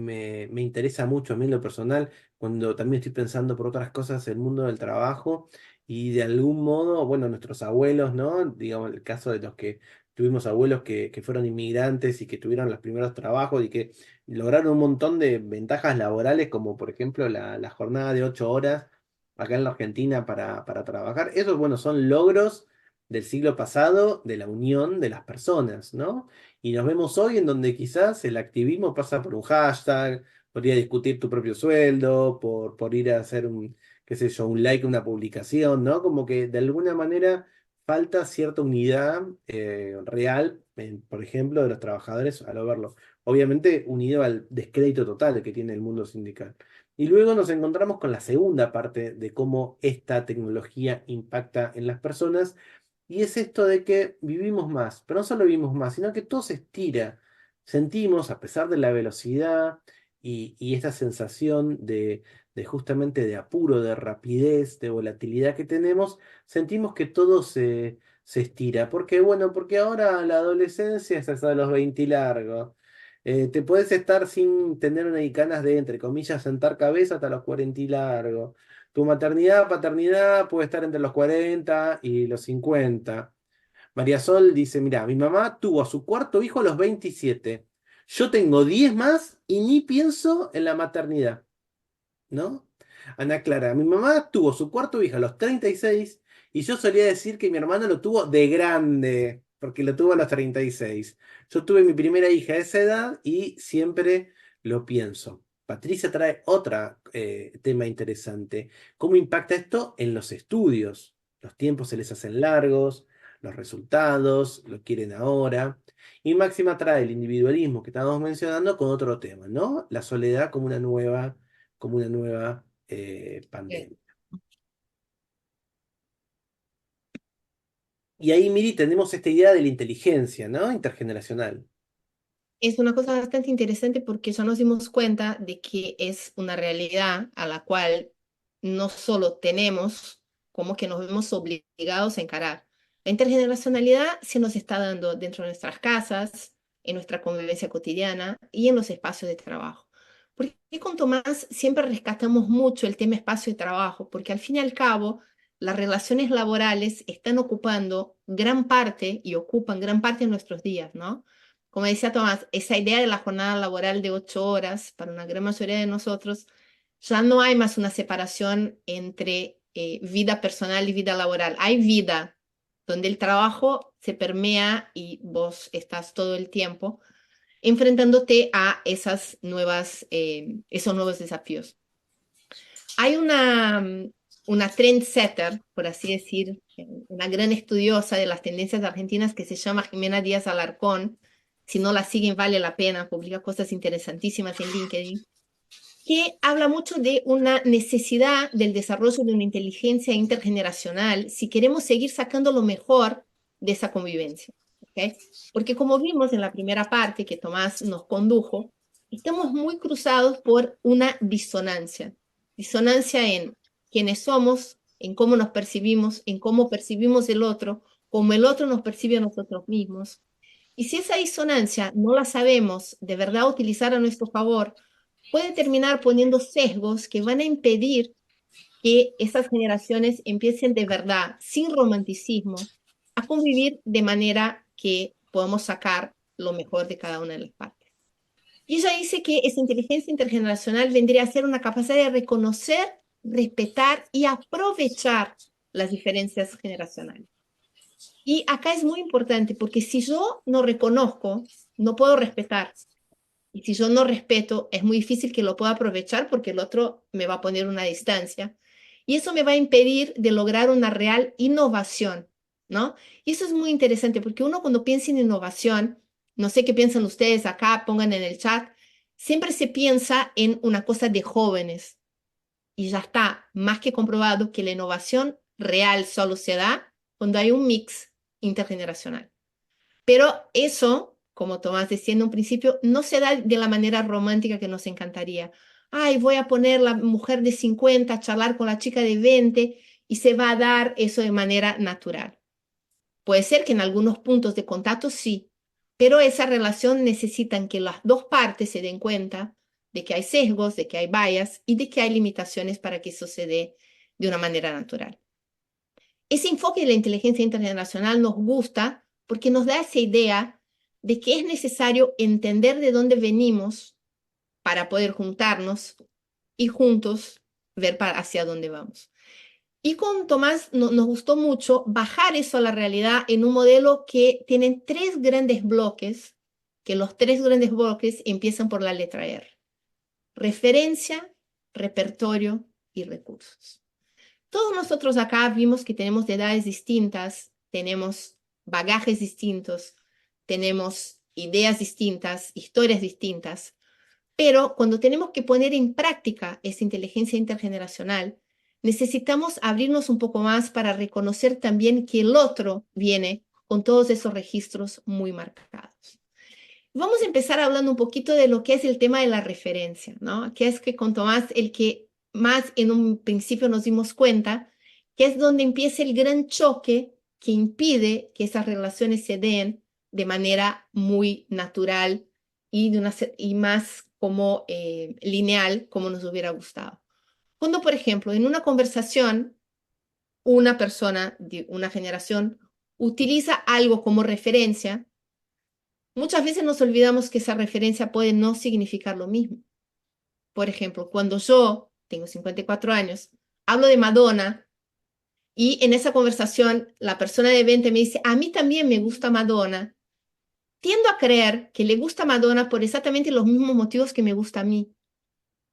interesa mucho a mí en lo personal, cuando también estoy pensando por otras cosas, el mundo del trabajo y de algún modo, bueno, nuestros abuelos, ¿no? Digamos, el caso de los que tuvimos abuelos que fueron inmigrantes y que tuvieron los primeros trabajos y que lograron un montón de ventajas laborales, como por ejemplo la jornada de 8 horas acá en la Argentina para trabajar. Esos, bueno, son logros del siglo pasado de la unión de las personas, ¿no? Y nos vemos hoy en donde quizás el activismo pasa por un hashtag, por ir a discutir tu propio sueldo, por ir a hacer un, qué sé yo, un like a una publicación, ¿no? Como que de alguna manera falta cierta unidad real, por ejemplo, de los trabajadores al verlo obviamente unido al descrédito total que tiene el mundo sindical. Y luego nos encontramos con la segunda parte de cómo esta tecnología impacta en las personas, y es esto de que vivimos más, pero no solo vivimos más, sino que todo se estira. Sentimos, a pesar de la velocidad y esta sensación de justamente de apuro, de rapidez, de volatilidad que tenemos, sentimos que todo se estira. ¿Por qué? Bueno, porque ahora la adolescencia es hasta los 20 y largos. Te puedes estar sin tener una ganas de, entre comillas, sentar cabeza hasta los 40 y largo. Tu maternidad, paternidad puede estar entre los 40 y los 50. María Sol dice, mira, mi mamá tuvo a su cuarto hijo a los 27. Yo tengo 10 más y ni pienso en la maternidad, ¿no? Ana Clara, mi mamá tuvo su cuarto hijo a los 36 y yo solía decir que mi hermano lo tuvo de grande, porque lo tuvo a los 36. Yo tuve mi primera hija a esa edad y siempre lo pienso. Patricia trae otro tema interesante. ¿Cómo impacta esto en los estudios? Los tiempos se les hacen largos, los resultados, lo quieren ahora. Y Máxima trae el individualismo que estábamos mencionando con otro tema, ¿no? La soledad como una nueva Eh, pandemia. Y ahí, Miri, tenemos esta idea de la inteligencia, ¿no? Intergeneracional. Es una cosa bastante interesante porque ya nos dimos cuenta de que es una realidad a la cual no solo tenemos, como que nos vemos obligados a encarar. La intergeneracionalidad se nos está dando dentro de nuestras casas, en nuestra convivencia cotidiana y en los espacios de trabajo. Porque con Tomás siempre rescatamos mucho el tema espacio de trabajo, porque al fin y al cabo las relaciones laborales están ocupando gran parte y ocupan gran parte de nuestros días, ¿no? Como decía Tomás, esa idea de la jornada laboral de 8 horas, para una gran mayoría de nosotros, ya no hay más una separación entre vida personal y vida laboral. Hay vida donde el trabajo se permea y vos estás todo el tiempo enfrentándote a esos nuevos desafíos. Hay una trendsetter, por así decir, una gran estudiosa de las tendencias argentinas que se llama Jimena Díaz Alarcón. Si no la siguen, vale la pena, publica cosas interesantísimas en LinkedIn, que habla mucho de una necesidad del desarrollo de una inteligencia intergeneracional si queremos seguir sacando lo mejor de esa convivencia. ¿Okay? Porque como vimos en la primera parte que Tomás nos condujo, estamos muy cruzados por una disonancia. Disonancia en quiénes somos, en cómo nos percibimos, en cómo percibimos el otro, cómo el otro nos percibe a nosotros mismos. Y si esa disonancia no la sabemos de verdad utilizar a nuestro favor, puede terminar poniendo sesgos que van a impedir que esas generaciones empiecen de verdad, sin romanticismo, a convivir de manera que podamos sacar lo mejor de cada una de las partes. Y ella dice que esa inteligencia intergeneracional vendría a ser una capacidad de reconocer, respetar y aprovechar las diferencias generacionales. Y acá es muy importante porque si yo no reconozco, no puedo respetar. Y si yo no respeto, es muy difícil que lo pueda aprovechar porque el otro me va a poner una distancia. Y eso me va a impedir de lograr una real innovación, ¿no? Y eso es muy interesante porque uno cuando piensa en innovación, no sé qué piensan ustedes acá, pongan en el chat, siempre se piensa en una cosa de jóvenes. Y ya está más que comprobado que la innovación real solo se da cuando hay un mix intergeneracional. Pero eso, como Tomás decía en un principio, no se da de la manera romántica que nos encantaría. Ay, voy a poner la mujer de 50 a charlar con la chica de 20 y se va a dar eso de manera natural. Puede ser que en algunos puntos de contacto sí, pero esa relación necesitan que las dos partes se den cuenta de que hay sesgos, de que hay bias y de que hay limitaciones para que eso se dé de una manera natural. Ese enfoque de la inteligencia intergeneracional nos gusta porque nos da esa idea de que es necesario entender de dónde venimos para poder juntarnos y juntos ver hacia dónde vamos. Y con Tomás nos gustó mucho bajar eso a la realidad en un modelo que tiene 3 grandes bloques, que los 3 grandes bloques empiezan por la letra R. Referencia, repertorio y recursos. Todos nosotros acá vimos que tenemos de edades distintas, tenemos bagajes distintos, tenemos ideas distintas, historias distintas, pero cuando tenemos que poner en práctica esa inteligencia intergeneracional, necesitamos abrirnos un poco más para reconocer también que el otro viene con todos esos registros muy marcados. Vamos a empezar hablando un poquito de lo que es el tema de la referencia, ¿no? Que es que con Tomás el que más en un principio nos dimos cuenta que es donde empieza el gran choque que impide que esas relaciones se den de manera muy natural y más como lineal como nos hubiera gustado. Cuando, por ejemplo, en una conversación, una persona de una generación utiliza algo como referencia, muchas veces nos olvidamos que esa referencia puede no significar lo mismo. Por ejemplo, cuando yo tengo 54 años, hablo de Madonna y en esa conversación la persona de 20 me dice, a mí también me gusta Madonna, tiendo a creer que le gusta Madonna por exactamente los mismos motivos que me gusta a mí,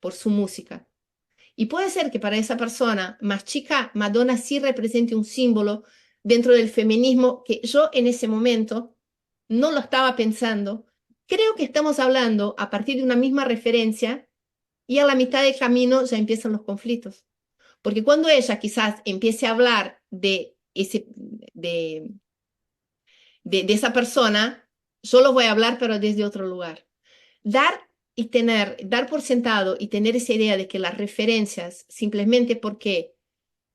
por su música. Y puede ser que para esa persona más chica, Madonna sí represente un símbolo dentro del feminismo que yo en ese momento no lo estaba pensando. Creo que estamos hablando a partir de una misma referencia y a la mitad del camino ya empiezan los conflictos. Porque cuando ella quizás empiece a hablar de de esa persona, yo lo voy a hablar, pero desde otro lugar. Dar por sentado y tener esa idea de que las referencias, simplemente porque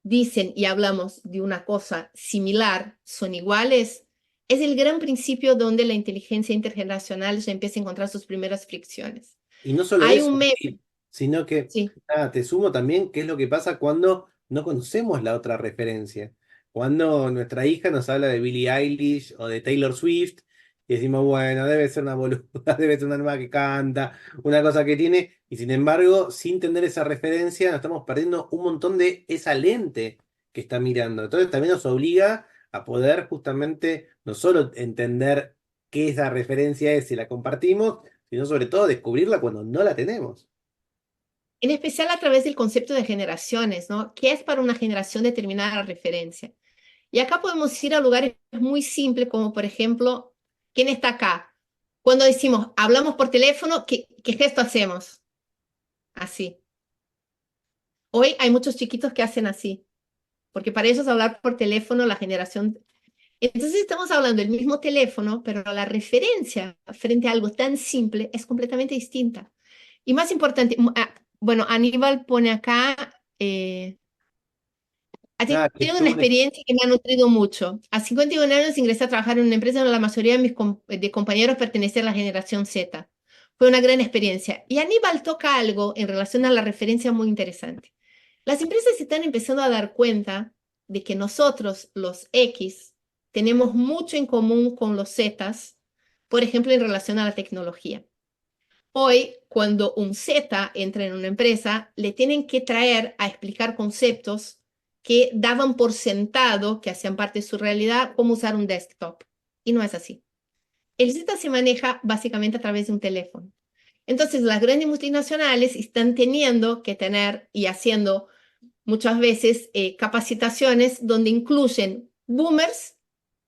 dicen y hablamos de una cosa similar, son iguales, es el gran principio donde la inteligencia intergeneracional ya empieza a encontrar sus primeras fricciones. Y no solo Hay eso, un meme, sí, sino que sí, te sumo también qué es lo que pasa cuando no conocemos la otra referencia. Cuando nuestra hija nos habla de Billie Eilish o de Taylor Swift, y decimos, bueno, debe ser una boluda, debe ser una nueva que canta, una cosa que tiene, y sin embargo, sin tener esa referencia, nos estamos perdiendo un montón de esa lente que está mirando. Entonces también nos obliga a poder justamente no solo entender qué esa referencia es si la compartimos, sino sobre todo descubrirla cuando no la tenemos. en especial a través del concepto de generaciones, ¿no? ¿Qué es para una generación determinada la referencia? Y acá podemos ir a lugares muy simples, como por ejemplo, ¿quién está acá? Cuando decimos, hablamos por teléfono, ¿qué gesto hacemos? Así. Hoy hay muchos chiquitos que hacen así, porque para ellos hablar por teléfono, la generación... Entonces estamos hablando del mismo teléfono, pero la referencia frente a algo tan simple es completamente distinta. Y más importante, bueno, Aníbal pone acá, ha Ah, que tenido una tuve un experiencia que me ha nutrido mucho. A 51 años ingresé a trabajar en una empresa donde la mayoría de mis compañeros pertenecen a la generación Z. Fue una gran experiencia. Y Aníbal toca algo en relación a la referencia muy interesante. Las empresas se están empezando a dar cuenta de que nosotros, los X, tenemos mucho en común con los Zetas, por ejemplo, en relación a la tecnología. Hoy, cuando un Z entra en una empresa, le tienen que traer a explicar conceptos que daban por sentado, que hacían parte de su realidad, cómo usar un desktop. Y no es así. El Z se maneja básicamente a través de un teléfono. Entonces, las grandes multinacionales están teniendo que tener y haciendo muchas veces capacitaciones donde incluyen boomers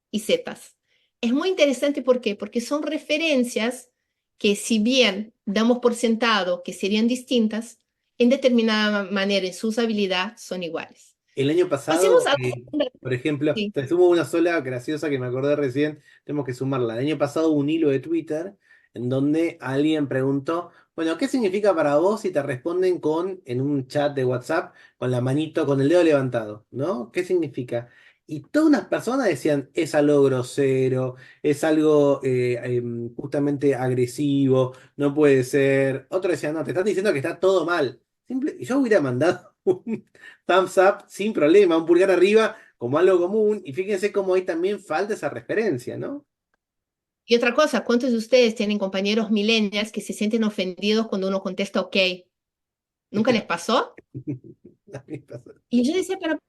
y Zetas. Es muy interesante, ¿por qué? Porque son referencias que, si bien damos por sentado que serían distintas, en determinada manera en su usabilidad son iguales. El año Pasemos pasado, a... por ejemplo, Sí. te sumo una sola graciosa que me acordé recién, tenemos que sumarla. El año pasado hubo un hilo de Twitter en donde alguien preguntó, bueno, ¿qué significa para vos si te responden en un chat de WhatsApp, con la manito, con el dedo levantado? ¿No? ¿Qué significa? Y todas unas personas decían, es algo grosero, es algo justamente agresivo, no puede ser. Otros decían, no, te están diciendo que está todo mal. Yo hubiera mandado un thumbs up sin problema, un pulgar arriba como algo común. Y fíjense cómo ahí también falta esa referencia, ¿no? Y otra cosa, ¿cuántos de ustedes tienen compañeros millennials que se sienten ofendidos cuando uno contesta OK? ¿Nunca les pasó? A mí me pasa. Y yo decía, pero,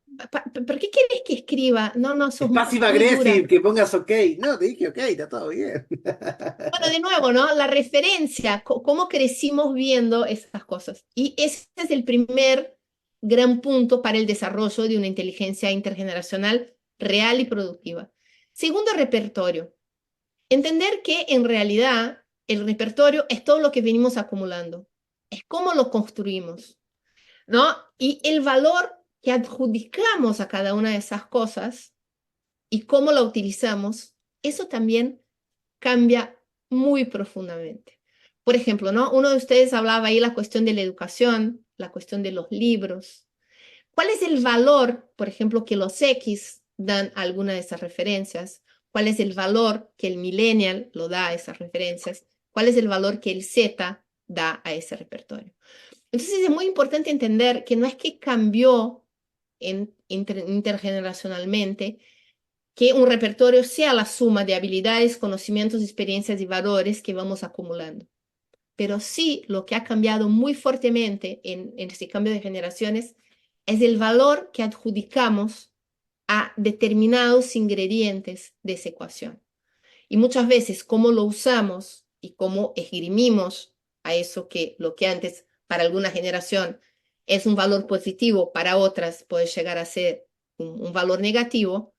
¿por qué querés que escriba? No, no, Es sos passive muy dura. aggressive, que pongas OK. No, te dije OK, está todo bien. Bueno, de nuevo, ¿no? La referencia, cómo crecimos viendo esas cosas. Y ese es el primer gran punto para el desarrollo de una inteligencia intergeneracional real y productiva. Segundo, repertorio. Entender que en realidad el repertorio es todo lo que venimos acumulando. Es cómo lo construimos, ¿no? Y el valor que adjudicamos a cada una de esas cosas y cómo la utilizamos, eso también cambia muy profundamente. Por ejemplo, ¿no? Uno de ustedes hablaba ahí la cuestión de la educación, la cuestión de los libros. ¿Cuál es el valor, por ejemplo, que los X dan a alguna de esas referencias? ¿Cuál es el valor que el millennial lo da a esas referencias? ¿Cuál es el valor que el Z da a ese repertorio? Entonces es muy importante entender que no es que cambió intergeneracionalmente, que un repertorio sea la suma de habilidades, conocimientos, experiencias y valores que vamos acumulando. Pero sí, lo que ha cambiado muy fuertemente en este cambio de generaciones es el valor que adjudicamos a determinados ingredientes de esa ecuación. Y muchas veces cómo lo usamos y cómo esgrimimos a eso, que lo que antes para alguna generación es un valor positivo, para otras puede llegar a ser un valor negativo,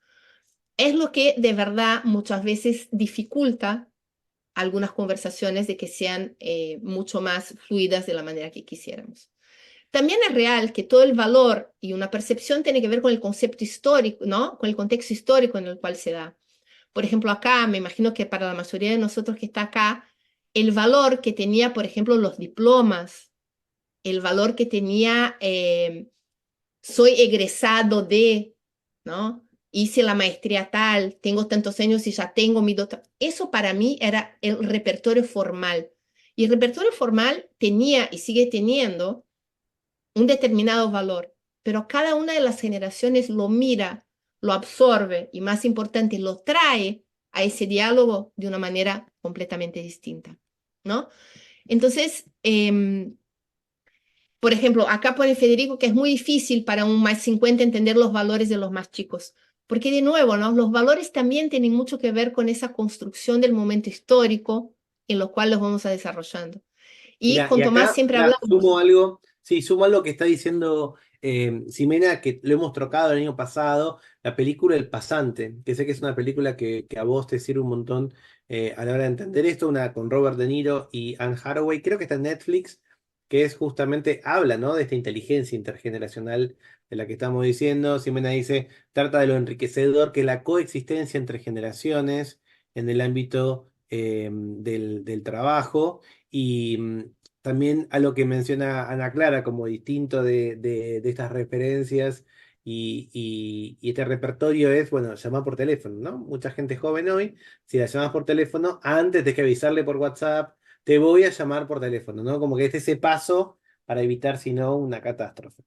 es lo que de verdad muchas veces dificulta algunas conversaciones de que sean mucho más fluidas de la manera que quisiéramos. También es real que todo el valor y una percepción tiene que ver con el concepto histórico, ¿no? Con el contexto histórico en el cual se da. Por ejemplo, acá, me imagino que para la mayoría de nosotros que está acá, el valor que tenía, por ejemplo, los diplomas, el valor que tenía, soy egresado de, ¿no? Hice la maestría tal, tengo tantos años y ya tengo mi doctorado. Eso para mí era el repertorio formal. Y el repertorio formal tenía y sigue teniendo un determinado valor, pero cada una de las generaciones lo mira, lo absorbe y, más importante, lo trae a ese diálogo de una manera completamente distinta, ¿no? Entonces, por ejemplo, acá pone Federico que es muy difícil para un más 50 entender los valores de los más chicos, porque de nuevo, ¿no? Los valores también tienen mucho que ver con esa construcción del momento histórico en lo cual los vamos a desarrollando. Y Mira, con y Tomás acá siempre mirá, hablamos. sumo algo, sí, sumo algo que está diciendo Ximena, que lo hemos trocado el año pasado, la película El Pasante, que sé que es una película que a vos te sirve un montón a la hora de entender esto, una con Robert De Niro y Anne Hathaway, creo que está en Netflix, que es justamente, habla, ¿no? De esta inteligencia intergeneracional de la que estamos diciendo. Ximena dice, trata de lo enriquecedor que es la coexistencia entre generaciones en el ámbito del trabajo. Y también a lo que menciona Ana Clara como distinto de estas referencias y este repertorio es, bueno, llamar por teléfono, ¿no? Mucha gente joven hoy, si la llamas por teléfono, antes de que avisarle por WhatsApp, te voy a llamar por teléfono, ¿no? Como que es ese paso para evitar, si no, una catástrofe.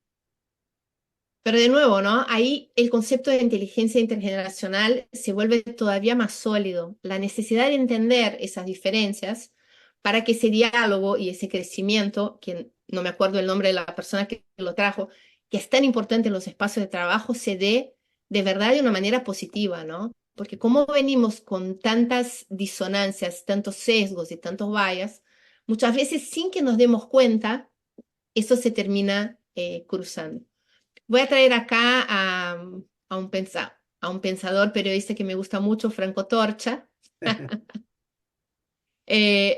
Pero de nuevo, ¿no? Ahí el concepto de inteligencia intergeneracional se vuelve todavía más sólido. La necesidad de entender esas diferencias para que ese diálogo y ese crecimiento, que no me acuerdo el nombre de la persona que lo trajo, que es tan importante en los espacios de trabajo, se dé de verdad de una manera positiva, ¿no? Porque como venimos con tantas disonancias, tantos sesgos y tantos bias, muchas veces sin que nos demos cuenta, eso se termina cruzando. Voy a traer acá a un pensador periodista que me gusta mucho, Franco Torcha.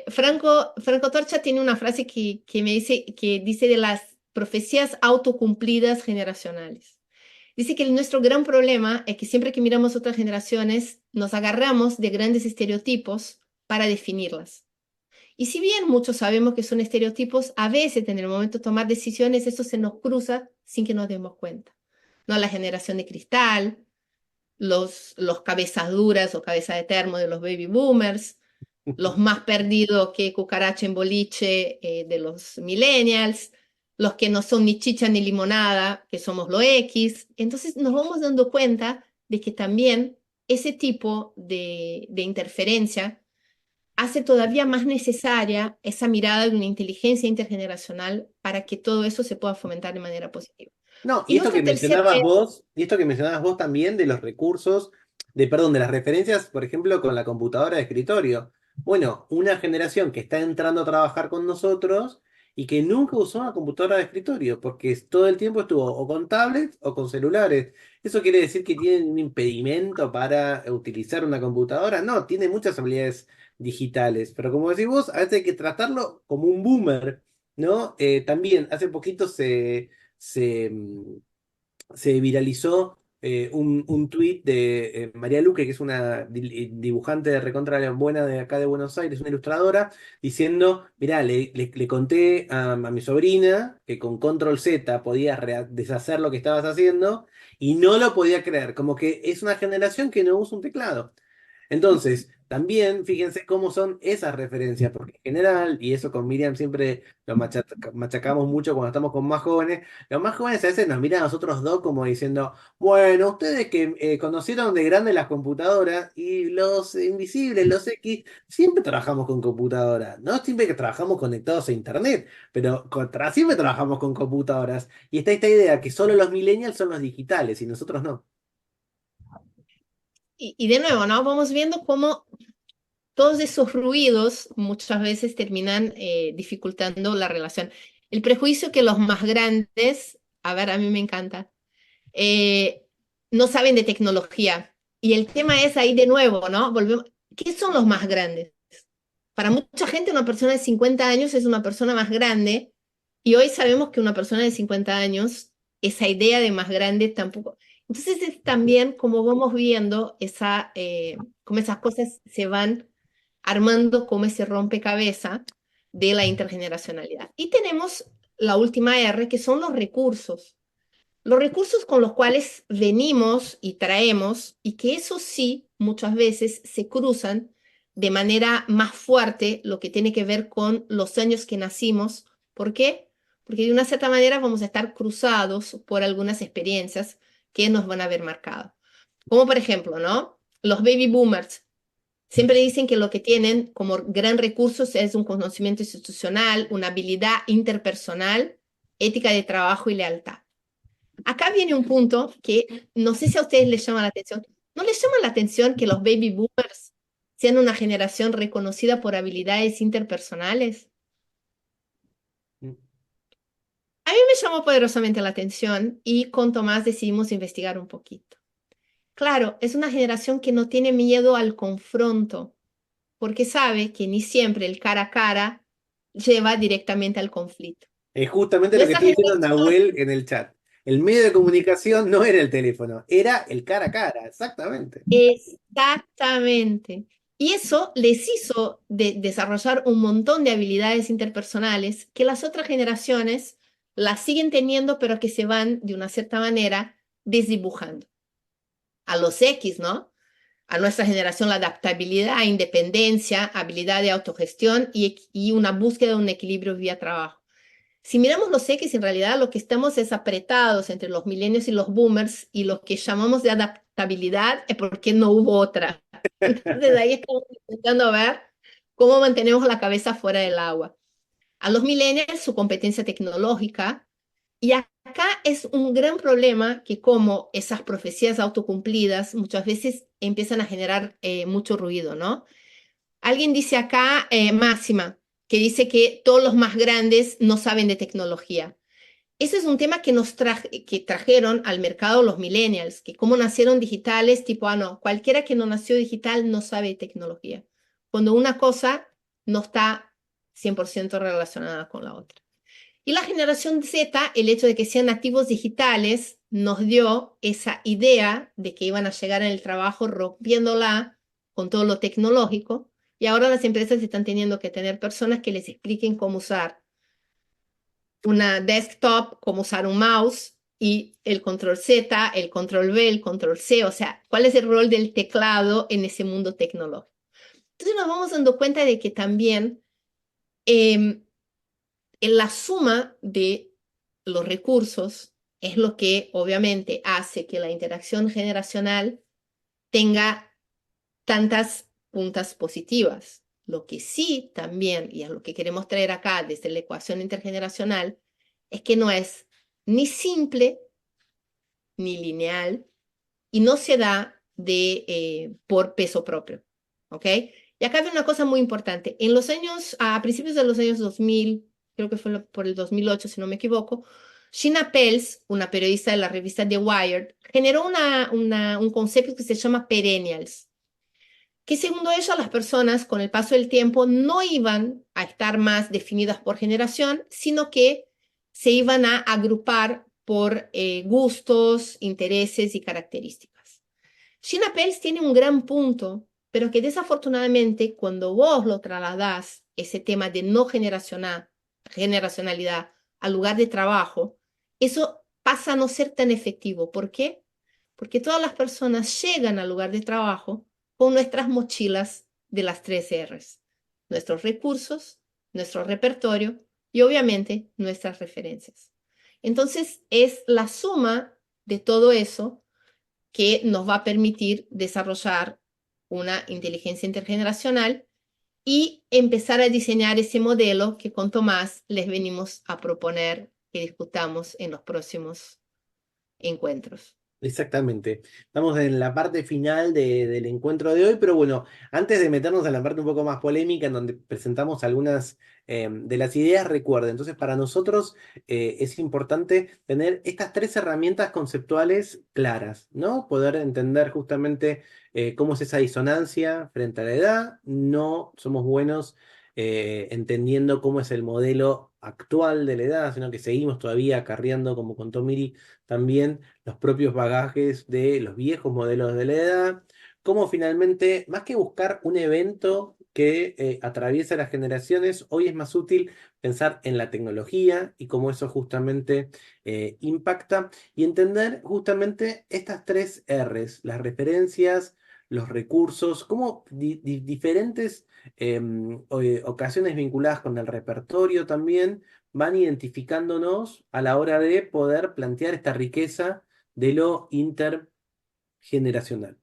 Franco Torcha tiene una frase que dice de las profecías autocumplidas generacionales. Dice que nuestro gran problema es que siempre que miramos otras generaciones nos agarramos de grandes estereotipos para definirlas. Y si bien muchos sabemos que son estereotipos, a veces en el momento de tomar decisiones eso se nos cruza sin que nos demos cuenta. ¿No? La generación de cristal, los cabezas duras o cabeza de termo de los baby boomers, los más perdidos que cucaracha en boliche de los millennials, los que no son ni chicha ni limonada, que somos lo X. Entonces nos vamos dando cuenta de que también ese tipo de interferencia hace todavía más necesaria esa mirada de una inteligencia intergeneracional para que todo eso se pueda fomentar de manera positiva. No, Y nuestra tercera idea, y esto que mencionabas vos también de los recursos, perdón, de las referencias, por ejemplo, con la computadora de escritorio. Bueno, una generación que está entrando a trabajar con nosotros y que nunca usó una computadora de escritorio, porque todo el tiempo estuvo o con tablets o con celulares. ¿Eso quiere decir que tienen un impedimento para utilizar una computadora? No, tiene muchas habilidades digitales, pero como decís vos, a veces hay que tratarlo como un boomer, ¿no? También hace poquito se, se viralizó un tuit de María Luque, que es una dibujante de recontra buena de acá de Buenos Aires, una ilustradora, diciendo, mirá, le conté a mi sobrina que con Control Z podía deshacer lo que estabas haciendo y no lo podía creer, como que es una generación que no usa un teclado. Entonces, también fíjense cómo son esas referencias, porque en general, y eso con Miriam siempre lo machacamos mucho cuando estamos con más jóvenes, los más jóvenes a veces nos miran a nosotros dos como diciendo, bueno, ustedes que conocieron de grande las computadoras y los invisibles, los X, siempre trabajamos con computadoras, no siempre que trabajamos conectados a internet, pero siempre trabajamos con computadoras. Y está esta idea que solo los millennials son los digitales y nosotros no. y de nuevo, ¿no? Vamos viendo cómo todos esos ruidos muchas veces terminan dificultando la relación. El prejuicio que los más grandes, a ver, a mí me encanta, eh, no saben de tecnología. Y el tema es ahí de nuevo, ¿no? Volvemos, ¿qué son los más grandes? Para mucha gente una persona de 50 años es una persona más grande y hoy sabemos que una persona de 50 años, esa idea de más grande tampoco... Entonces es también como vamos viendo cómo esas cosas se van armando como ese rompecabezas de la intergeneracionalidad. Y tenemos la última R, que son los recursos. Los recursos con los cuales venimos y traemos, y que eso sí, muchas veces se cruzan de manera más fuerte lo que tiene que ver con los años que nacimos. ¿Por qué? Porque de una cierta manera vamos a estar cruzados por algunas experiencias que nos van a haber marcado. Como por ejemplo, ¿no? Los baby boomers siempre dicen que lo que tienen como gran recurso es un conocimiento institucional, una habilidad interpersonal, ética de trabajo y lealtad. Acá viene un punto que no sé si a ustedes les llama la atención. ¿No les llama la atención que los baby boomers sean una generación reconocida por habilidades interpersonales? A mí me llamó poderosamente la atención y con Tomás decidimos investigar un poquito. Claro, es una generación que no tiene miedo al confronto, porque sabe que ni siempre el cara a cara lleva directamente al conflicto. Es justamente lo que Nuestra estoy diciendo generación, Nahuel en el chat. El medio de comunicación no era el teléfono, era el cara a cara, exactamente. exactamente. Y eso les hizo desarrollar un montón de habilidades interpersonales que las otras generaciones las siguen teniendo, pero que se van de una cierta manera desdibujando. A los X, ¿no? A nuestra generación la adaptabilidad, independencia, habilidad de autogestión y una búsqueda de un equilibrio vía trabajo. Si miramos los X, en realidad lo que estamos es apretados entre los millennials y los boomers, y lo que llamamos de adaptabilidad es porque no hubo otra. Entonces ahí estamos intentando ver cómo mantenemos la cabeza fuera del agua. A los millennials su competencia tecnológica, y acá es un gran problema que como esas profecías autocumplidas muchas veces empiezan a generar mucho ruido, ¿no? Alguien dice acá, Máxima, que dice que todos los más grandes no saben de tecnología. Ese es un tema que trajeron al mercado los millennials, que como nacieron digitales, tipo, no, cualquiera que no nació digital no sabe de tecnología, cuando una cosa no está 100% relacionada con la otra. Y la generación Z, el hecho de que sean nativos digitales, nos dio esa idea de que iban a llegar en el trabajo rompiéndola con todo lo tecnológico, y ahora las empresas están teniendo que tener personas que les expliquen cómo usar una desktop, cómo usar un mouse y el control Z, el control V, el control C, o sea, cuál es el rol del teclado en ese mundo tecnológico. Entonces nos vamos dando cuenta de que también en la suma de los recursos es lo que obviamente hace que la interacción generacional tenga tantas puntas positivas. Lo que sí también, y es lo que queremos traer acá desde la ecuación intergeneracional, es que no es ni simple ni lineal y no se da por peso propio. ¿Ok? Y acá hay una cosa muy importante. A principios de los años 2000, creo que fue por el 2008, si no me equivoco, Sheena Pels, una periodista de la revista The Wired, generó un concepto que se llama perennials, que según ella las personas con el paso del tiempo no iban a estar más definidas por generación, sino que se iban a agrupar por gustos, intereses y características. Sheena Pels tiene un gran punto, pero que desafortunadamente cuando vos lo trasladás, ese tema de no generacionalidad al lugar de trabajo, eso pasa a no ser tan efectivo. ¿Por qué? Porque todas las personas llegan al lugar de trabajo con nuestras mochilas de las 3 Rs, nuestros recursos, nuestro repertorio y obviamente nuestras referencias. Entonces es la suma de todo eso que nos va a permitir desarrollar una inteligencia intergeneracional y empezar a diseñar ese modelo que con Tomás les venimos a proponer que discutamos en los próximos encuentros. Exactamente. Estamos en la parte final del encuentro de hoy, pero bueno, antes de meternos en la parte un poco más polémica, en donde presentamos algunas de las ideas, recuerden, entonces para nosotros es importante tener estas tres herramientas conceptuales claras, ¿no? Poder entender justamente cómo es esa disonancia frente a la edad, no somos buenos entendiendo cómo es el modelo actual de la edad, sino que seguimos todavía acarreando, como contó Miri, también los propios bagajes de los viejos modelos de la edad, cómo finalmente, más que buscar un evento que atraviesa las generaciones, hoy es más útil pensar en la tecnología y cómo eso justamente impacta y entender justamente estas tres Rs, las referencias, los recursos, cómo diferentes ocasiones vinculadas con el repertorio también van identificándonos a la hora de poder plantear esta riqueza de lo intergeneracional.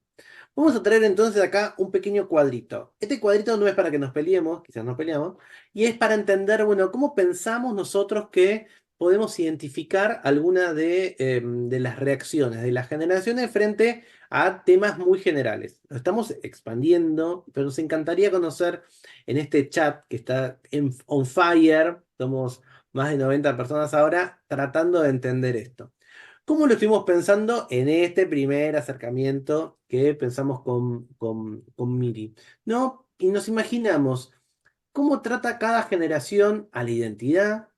Vamos a traer entonces acá un pequeño cuadrito. Este cuadrito no es para que nos peleemos, quizás nos peleamos, y es para entender, bueno, cómo pensamos nosotros que podemos identificar alguna de las reacciones de las generaciones frente a temas muy generales. Lo estamos expandiendo, pero nos encantaría conocer en este chat que está on fire, somos más de 90 personas ahora, tratando de entender esto. ¿Cómo lo estuvimos pensando en este primer acercamiento que pensamos con Miri? ¿No? Y nos imaginamos cómo trata cada generación a la identidad,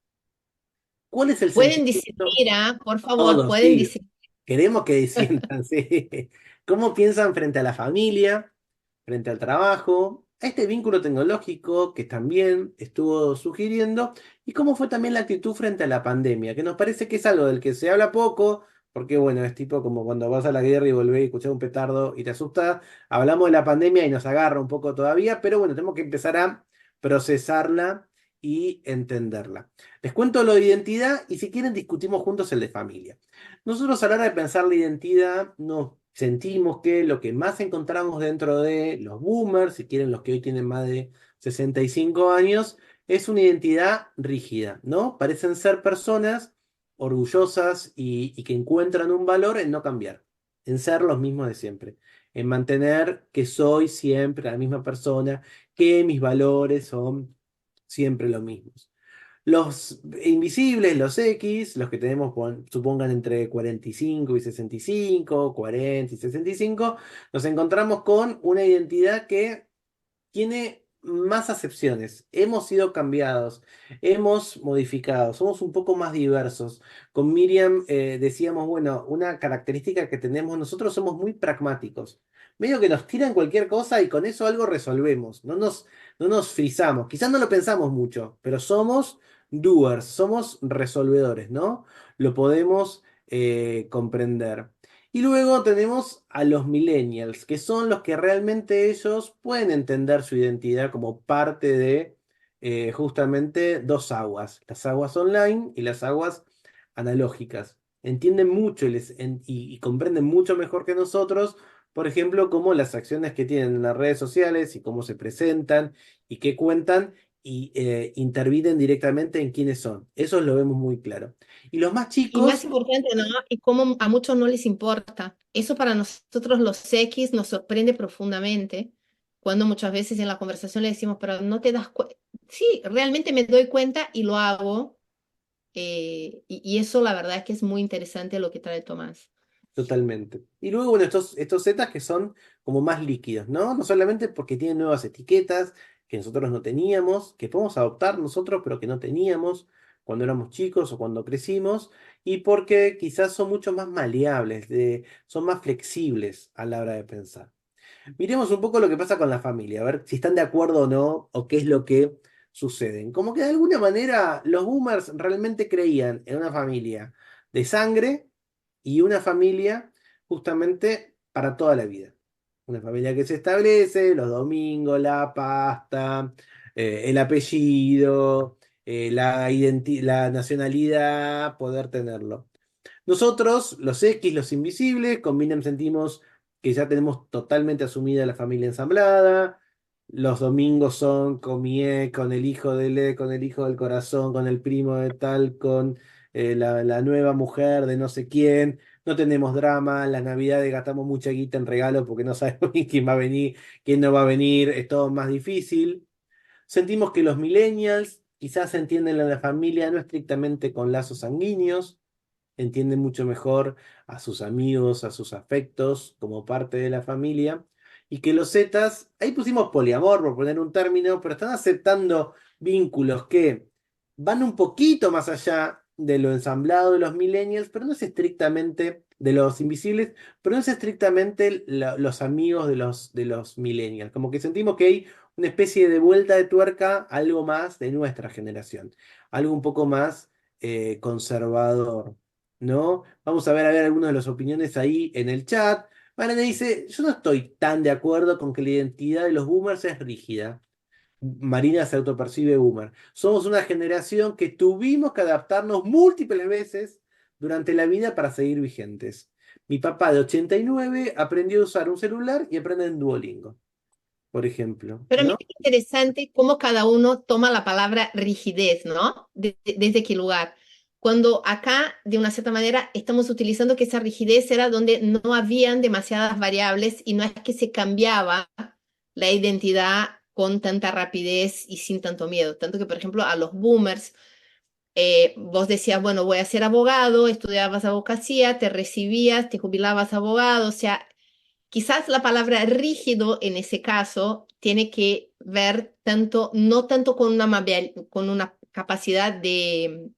cuál es el Pueden sentimiento, disentir, ¿ah? Por favor, todos, pueden sí, disentir. queremos que disientan, sí. ¿Cómo piensan frente a la familia, frente al trabajo, a este vínculo tecnológico que también estuvo sugiriendo, y cómo fue también la actitud frente a la pandemia, que nos parece que es algo del que se habla poco, porque bueno, es tipo como cuando vas a la guerra y volvés y escuchás un petardo y te asusta, hablamos de la pandemia y nos agarra un poco todavía, pero bueno, tenemos que empezar a procesarla y entenderla. Les cuento lo de identidad y si quieren discutimos juntos el de familia. Nosotros a la hora de pensar la identidad, nos sentimos que lo que más encontramos dentro de los boomers, si quieren los que hoy tienen más de 65 años, es una identidad rígida, ¿no? Parecen ser personas orgullosas y que encuentran un valor en no cambiar, en ser los mismos de siempre, en mantener que soy siempre la misma persona, que mis valores son siempre los mismos. Los invisibles, los X, los que tenemos, supongan, entre 45 y 65, 40 y 65, nos encontramos con una identidad que tiene más acepciones. Hemos sido cambiados, hemos modificado, somos un poco más diversos. Con Miriam decíamos, bueno, una característica que tenemos nosotros, somos muy pragmáticos. Medio que nos tiran cualquier cosa y con eso algo resolvemos. No nos frizamos. Quizás no lo pensamos mucho, pero somos doers, somos resolvedores, ¿no? Lo podemos comprender. Y luego tenemos a los millennials, que son los que realmente ellos pueden entender su identidad como parte de justamente dos aguas, las aguas online y las aguas analógicas. Entienden mucho y comprenden mucho mejor que nosotros, por ejemplo, cómo las acciones que tienen en las redes sociales y cómo se presentan y qué cuentan y intervienen directamente en quiénes son. Eso lo vemos muy claro. Y los más Y más chicos, importante, ¿no? Y cómo a muchos no les importa. Eso para nosotros los X nos sorprende profundamente cuando muchas veces en la conversación le decimos, pero no te das cuenta. Sí, realmente me doy cuenta y lo hago. Y eso la verdad es que es muy interesante lo que trae Tomás. totalmente. Y luego, bueno, estos zetas que son como más líquidos, ¿no? No solamente porque tienen nuevas etiquetas que nosotros no teníamos, que podemos adoptar nosotros, pero que no teníamos cuando éramos chicos o cuando crecimos, y porque quizás son mucho más maleables, son más flexibles a la hora de pensar. Miremos un poco lo que pasa con la familia, a ver si están de acuerdo o no, o qué es lo que sucede. Como que de alguna manera los boomers realmente creían en una familia de sangre y una familia justamente para toda la vida. Una familia que se establece los domingos, la pasta, el apellido, la nacionalidad, poder tenerlo. Nosotros, los X, los invisibles, con Minem sentimos que ya tenemos totalmente asumida la familia ensamblada. Los domingos son con mi ex, con el hijo del ex, con el hijo del corazón, con el primo de tal, con la nueva mujer de no sé quién. No tenemos drama, las navidades gastamos mucha guita en regalos porque no sabemos ni quién va a venir, quién no va a venir, es todo más difícil. Sentimos que los millennials quizás entienden a la familia no estrictamente con lazos sanguíneos, entienden mucho mejor a sus amigos, a sus afectos como parte de la familia, y que los Zetas, ahí pusimos poliamor por poner un término, pero están aceptando vínculos que van un poquito más allá de lo ensamblado de los millennials, pero no es estrictamente de los invisibles, pero no es estrictamente los amigos de los millennials. Como que sentimos que hay una especie de vuelta de tuerca, a algo más de nuestra generación, algo un poco más conservador, ¿no? Vamos a ver algunas de las opiniones ahí en el chat. Mariana dice, yo no estoy tan de acuerdo con que la identidad de los boomers es rígida. Marina se autopercibe boomer. Somos una generación que tuvimos que adaptarnos múltiples veces durante la vida para seguir vigentes. Mi papá de 89 aprendió a usar un celular y aprende en Duolingo, por ejemplo, Pero mira ¿no? qué interesante cómo cada uno toma la palabra rigidez, ¿no? ¿Desde qué lugar? Cuando acá, de una cierta manera, estamos utilizando que esa rigidez era donde no habían demasiadas variables y no es que se cambiaba la identidad con tanta rapidez y sin tanto miedo. Tanto que, por ejemplo, a los boomers, vos decías, bueno, voy a ser abogado, estudiabas abogacía, te recibías, te jubilabas abogado, o sea, quizás la palabra rígido en ese caso tiene que ver tanto, no tanto con con una capacidad de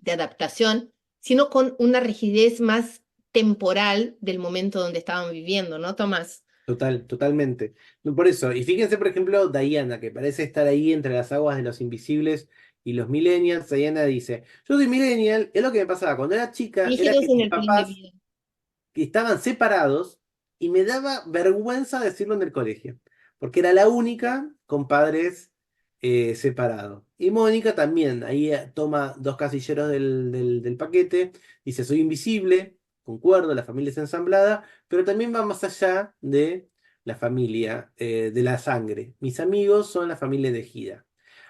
adaptación, sino con una rigidez más temporal del momento donde estaban viviendo, ¿no, Tomás? Totalmente. No, por eso, y fíjense, por ejemplo, Diana, que parece estar ahí entre las aguas de los invisibles y los millennials. Diana dice, yo soy millennial, es lo que me pasaba cuando era chica, era Rígidos que en mis el plan de papás vida. que estaban separados y me daba vergüenza decirlo en el colegio, porque era la única con padres separados. Y Mónica también, ahí toma dos casilleros del paquete, dice, soy invisible, concuerdo, la familia es ensamblada, pero también va más allá de la familia, de la sangre. Mis amigos son la familia elegida.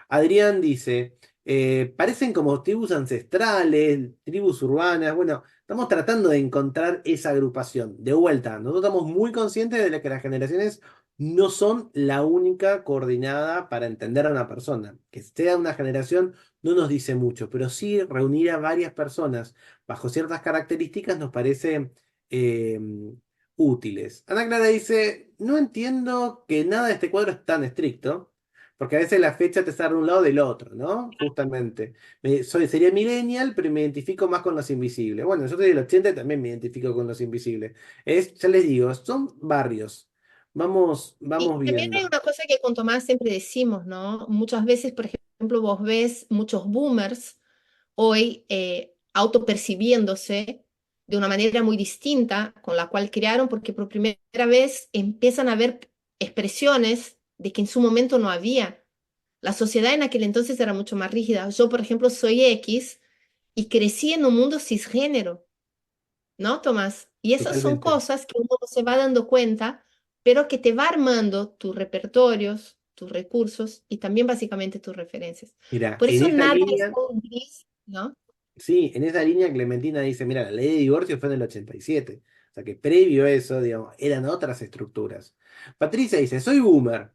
Adrián dice, parecen como tribus ancestrales, tribus urbanas. Bueno, estamos tratando de encontrar esa agrupación. De vuelta, nosotros estamos muy conscientes de que las generaciones no son la única coordinada para entender a una persona. Que sea una generación no nos dice mucho, pero sí reunir a varias personas bajo ciertas características nos parece eh, útiles. Ana Clara dice, no entiendo que nada de este cuadro es tan estricto. Porque a veces la fecha te está de un lado o del otro, ¿no? Justamente. Sería millennial, pero me identifico más con los invisibles. Bueno, yo soy del 80 y también me identifico con los invisibles. Ya les digo, son barrios. Y Vamos también hay viendo. una cosa que con Tomás siempre decimos, ¿no? Muchas veces, por ejemplo, vos ves muchos boomers hoy autopercibiéndose de una manera muy distinta con la cual crearon, porque por primera vez empiezan a ver expresiones de que en su momento no había. La sociedad en aquel entonces era mucho más rígida. Yo, por ejemplo, soy X y crecí en un mundo cisgénero, ¿no, Tomás? Y esas son Totalmente. cosas que uno no se va dando cuenta, pero que te va armando tus repertorios, tus recursos y también básicamente tus referencias. Mira, Por en eso esa nada es línea, tan gris, ¿no? sí, en esa línea Clementina dice, mira, la ley de divorcio fue en el 87. O sea que previo a eso, digamos, eran otras estructuras. Patricia dice, soy boomer.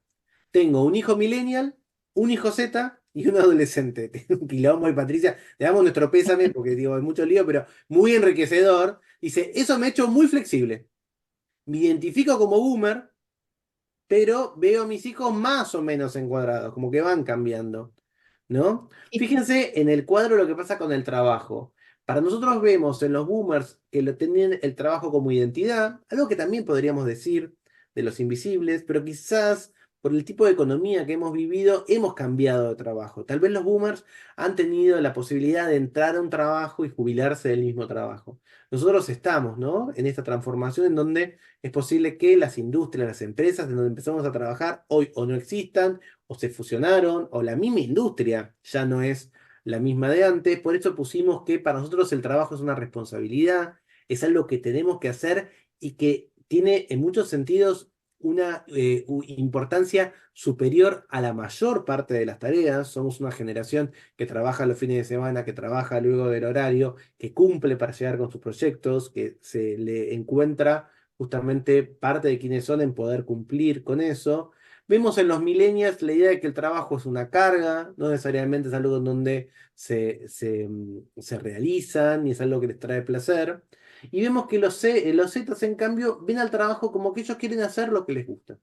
Tengo un hijo millennial, un hijo Z y un adolescente. Tengo un quilombo y Patricia, le damos nuestro pésame porque digo, hay mucho lío, pero muy enriquecedor. Dice, eso me ha hecho muy flexible. Me identifico como boomer, pero veo a mis hijos más o menos encuadrados, como que van cambiando, ¿no? Y Fíjense en el cuadro lo que pasa con el trabajo. Para nosotros vemos en los boomers que lo tenían el trabajo como identidad, algo que también podríamos decir de los invisibles, pero quizás por el tipo de economía que hemos vivido, hemos cambiado de trabajo. Tal vez los boomers han tenido la posibilidad de entrar a un trabajo y jubilarse del mismo trabajo. Nosotros estamos, ¿no? En esta transformación en donde es posible que las industrias, las empresas en donde empezamos a trabajar hoy o no existan, o se fusionaron, o la misma industria ya no es la misma de antes. Por eso pusimos que para nosotros el trabajo es una responsabilidad, es algo que tenemos que hacer y que tiene en muchos sentidos una importancia superior a la mayor parte de las tareas. Somos una generación que trabaja los fines de semana, que trabaja luego del horario, que cumple para llegar con sus proyectos, que se le encuentra justamente parte de quienes son en poder cumplir con eso. Vemos en los millennials la idea de que el trabajo es una carga, no necesariamente es algo en donde se realizan, ni es algo que les trae placer. Y vemos que los Zetas, en cambio, ven al trabajo como que ellos quieren hacer lo que les gusta.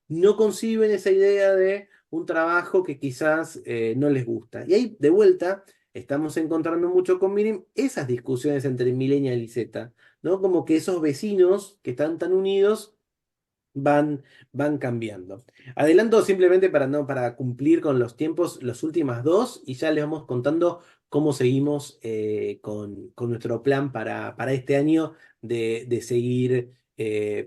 No conciben esa idea de un trabajo que quizás no les gusta. Y ahí, de vuelta, estamos encontrando mucho con Miriam esas discusiones entre Millennial y Z, ¿no? Como que esos vecinos que están tan unidos van cambiando. Adelanto simplemente para cumplir con los tiempos, las últimas dos, y ya les vamos contando cómo seguimos con nuestro plan para este año de seguir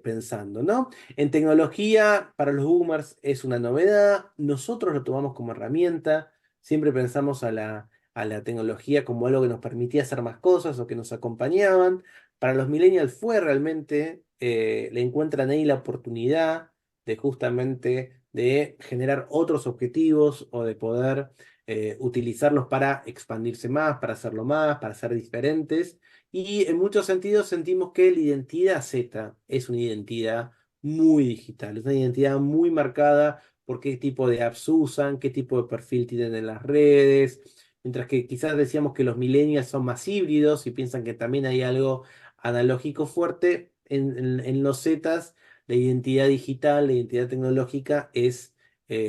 pensando, ¿no? En tecnología, para los boomers es una novedad, nosotros lo tomamos como herramienta, siempre pensamos a la tecnología como algo que nos permitía hacer más cosas o que nos acompañaban. Para los millennials fue realmente, le encuentran ahí la oportunidad de justamente de generar otros objetivos o de poder utilizarlos para expandirse más, para hacerlo más, para ser diferentes. Y en muchos sentidos sentimos que la identidad Z es una identidad muy digital, es una identidad muy marcada por qué tipo de apps usan, qué tipo de perfil tienen en las redes. Mientras que quizás decíamos que los millennials son más híbridos y piensan que también hay algo analógico fuerte, en los Zetas la identidad digital, la identidad tecnológica es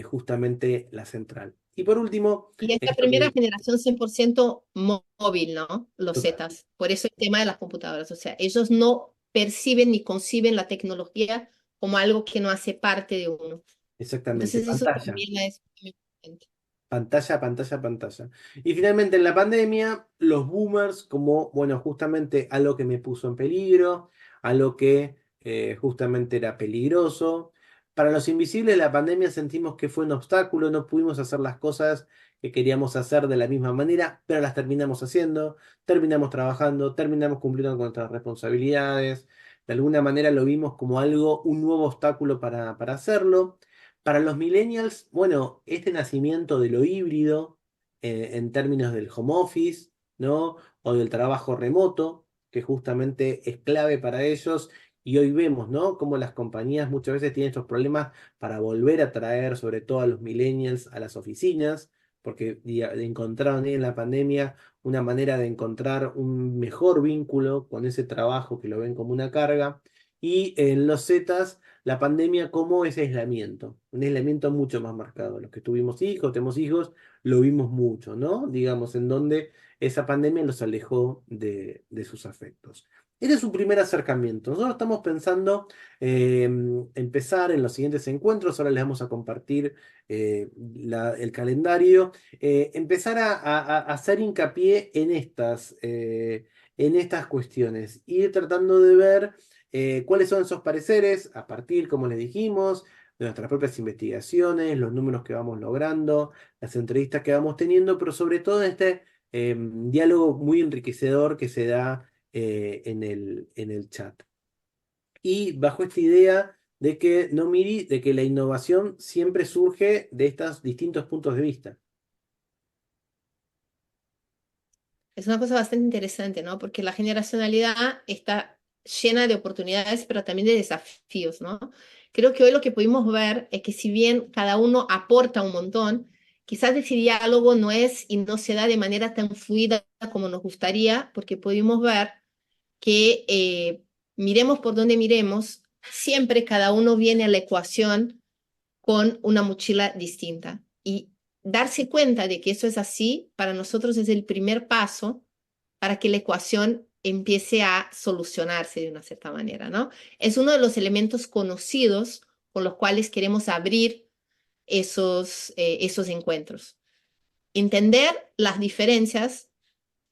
justamente la central. Y por último, Y esta esto primera que... generación 100% móvil, ¿no? Los Total, Zetas. Por eso el tema de las computadoras. O sea, ellos no perciben ni conciben la tecnología como algo que no hace parte de uno. exactamente, Entonces eso pantalla. también es muy importante. Pantalla, pantalla, pantalla. Y finalmente en la pandemia, los boomers, como, bueno, justamente algo que me puso en peligro, algo que justamente era peligroso. Para los invisibles, la pandemia sentimos que fue un obstáculo, no pudimos hacer las cosas que queríamos hacer de la misma manera, pero las terminamos haciendo, terminamos trabajando, terminamos cumpliendo con nuestras responsabilidades. De alguna manera lo vimos como algo, un nuevo obstáculo para hacerlo. Para los millennials, bueno, este nacimiento de lo híbrido en términos del home office, ¿no? O del trabajo remoto, que justamente es clave para ellos. Y hoy vemos, ¿no? Cómo las compañías muchas veces tienen estos problemas para volver a traer, sobre todo a los millennials, a las oficinas, porque encontraron ahí en la pandemia una manera de encontrar un mejor vínculo con ese trabajo que lo ven como una carga. Y en los Zetas la pandemia como ese aislamiento, un aislamiento mucho más marcado. Los que tuvimos hijos, tenemos hijos, lo vimos mucho, ¿no? Digamos, en donde esa pandemia los alejó de sus afectos. Este es su primer acercamiento. Nosotros estamos pensando empezar en los siguientes encuentros, ahora les vamos a compartir el calendario, empezar a hacer hincapié en estas cuestiones, ir tratando de ver cuáles son esos pareceres a partir, como les dijimos, de nuestras propias investigaciones, los números que vamos logrando, las entrevistas que vamos teniendo, pero sobre todo en este diálogo muy enriquecedor que se da en el chat. Y bajo esta idea de que, no Miri, de que la innovación siempre surge de estos distintos puntos de vista. Es una cosa bastante interesante, ¿no? Porque la generacionalidad está llena de oportunidades, pero también de desafíos, ¿no? Creo que hoy lo que pudimos ver es que si bien cada uno aporta un montón, quizás ese diálogo no es y no se da de manera tan fluida como nos gustaría, porque pudimos ver que miremos por donde miremos, siempre cada uno viene a la ecuación con una mochila distinta. Y darse cuenta de que eso es así, para nosotros es el primer paso para que la ecuación empiece a solucionarse de una cierta manera, ¿no? Es uno de los elementos conocidos con los cuales queremos abrir esos encuentros. Entender las diferencias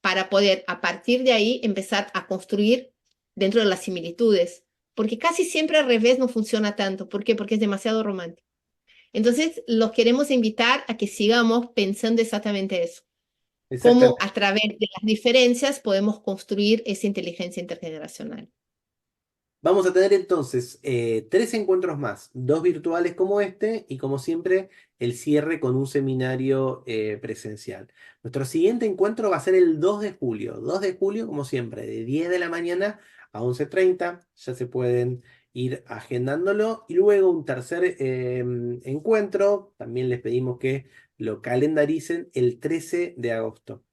para poder a partir de ahí empezar a construir dentro de las similitudes, porque casi siempre al revés no funciona tanto. ¿Por qué? Porque es demasiado romántico. Entonces, los queremos invitar a que sigamos pensando exactamente eso, cómo Exactamente. a través de las diferencias podemos construir esa inteligencia intergeneracional. Vamos a tener entonces tres encuentros más, dos virtuales como este y como siempre el cierre con un seminario presencial. Nuestro siguiente encuentro va a ser el 2 de julio, 2 de julio como siempre, de 10 de la mañana a 11:30, ya se pueden ir agendándolo y luego un tercer encuentro, también les pedimos que lo calendaricen el 13 de agosto.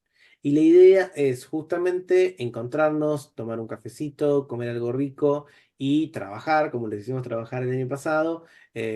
Y la idea es justamente encontrarnos, tomar un cafecito, comer algo rico y trabajar, como les hicimos trabajar el año pasado,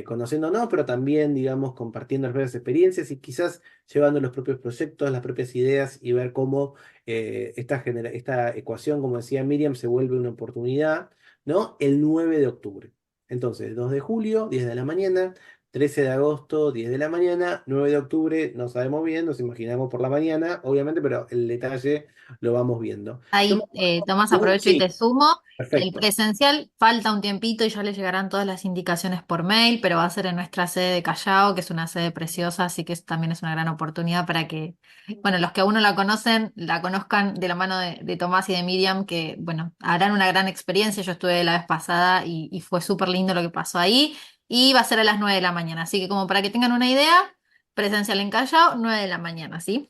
conociéndonos, pero también, digamos, compartiendo las propias experiencias y quizás llevando los propios proyectos, las propias ideas y ver cómo esta ecuación, como decía Miriam, se vuelve una oportunidad, ¿no? El 9 de octubre. Entonces, 2 de julio, 10 de la mañana, 13 de agosto, 10 de la mañana, 9 de octubre, no sabemos bien, nos imaginamos por la mañana, obviamente, pero el detalle lo vamos viendo. Yo me Ahí, acuerdo, Tomás, aprovecho y sí, te sumo. El perfecto. presencial falta un tiempito y ya le llegarán todas las indicaciones por mail, pero va a ser en nuestra sede de Callao, que es una sede preciosa, así que eso también es una gran oportunidad para que, bueno, los que aún no la conocen, la conozcan de la mano de Tomás y de Miriam, que, bueno, harán una gran experiencia. Yo estuve la vez pasada y fue súper lindo lo que pasó ahí, y va a ser a las 9 de la mañana, así que como para que tengan una idea, presencial en Callao, 9 de la mañana, ¿sí?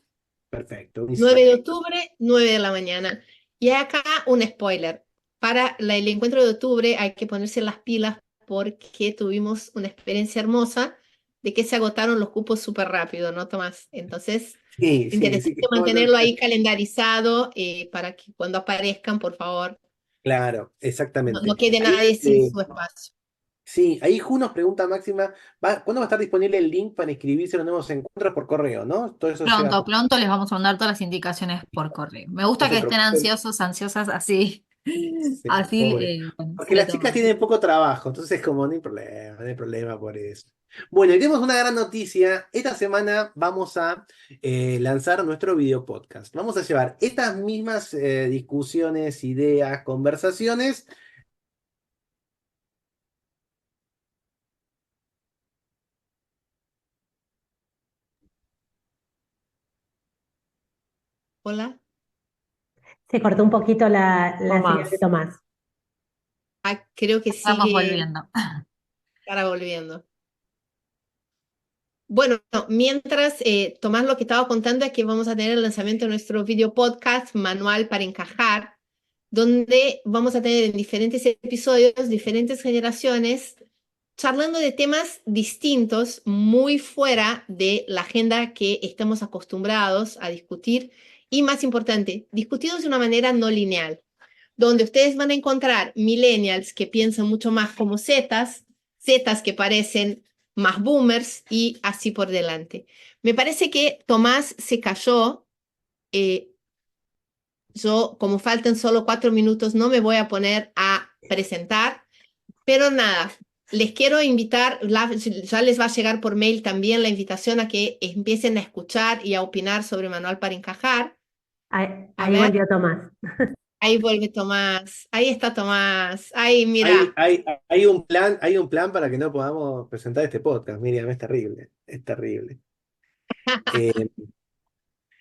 Perfecto, buenísimo. 9 de octubre, 9 de la mañana. Y acá un spoiler. Para el encuentro de octubre hay que ponerse las pilas porque tuvimos una experiencia hermosa de que se agotaron los cupos súper rápido, ¿no, Tomás? Entonces, Sí, sí, sí, interesante que todo mantenerlo ahí calendarizado para que cuando aparezcan, por favor, claro, no exactamente. quede Ahí, nadie sin su espacio. sí, ahí Ju nos pregunta, Máxima, ¿cuándo va a estar disponible el link para inscribirse a los nuevos encuentros por correo, ¿no? Todo eso llega Pronto, por... pronto les vamos a mandar todas las indicaciones por correo. Me gusta No que se estén preocupen. ansiosos, ansiosas, así, Sí, así, pobre. bueno, Porque le las chicas toman. tienen poco trabajo, entonces como no hay problema por eso. Bueno, y tenemos una gran noticia. Esta semana vamos a lanzar nuestro video podcast. Vamos a llevar estas mismas discusiones, ideas, conversaciones. Hola, Se cortó un poquito la señal de Tomás. Tomás. Ah, creo que Estamos sigue volviendo. para volviendo. Bueno, mientras Tomás lo que estaba contando es que vamos a tener el lanzamiento de nuestro video podcast Manual para Encajar, donde vamos a tener en diferentes episodios, diferentes generaciones, charlando de temas distintos, muy fuera de la agenda que estamos acostumbrados a discutir y, más importante, discutidos de una manera no lineal, donde ustedes van a encontrar millennials que piensan mucho más como zetas, zetas que parecen más boomers y así por delante. Me parece que Tomás se cayó. eh, yo, como faltan solo 4 minutos, no me voy a poner a presentar, pero nada, les quiero invitar, ya les va a llegar por mail también la invitación a que empiecen a escuchar y a opinar sobre Manual para Encajar. Ahí, A ahí ver, volvió Tomás. ahí vuelve Tomás, ahí está Tomás, ahí Hay, mira. hay, hay un plan para que no podamos presentar este podcast, Miriam, es terrible, es terrible. Eh,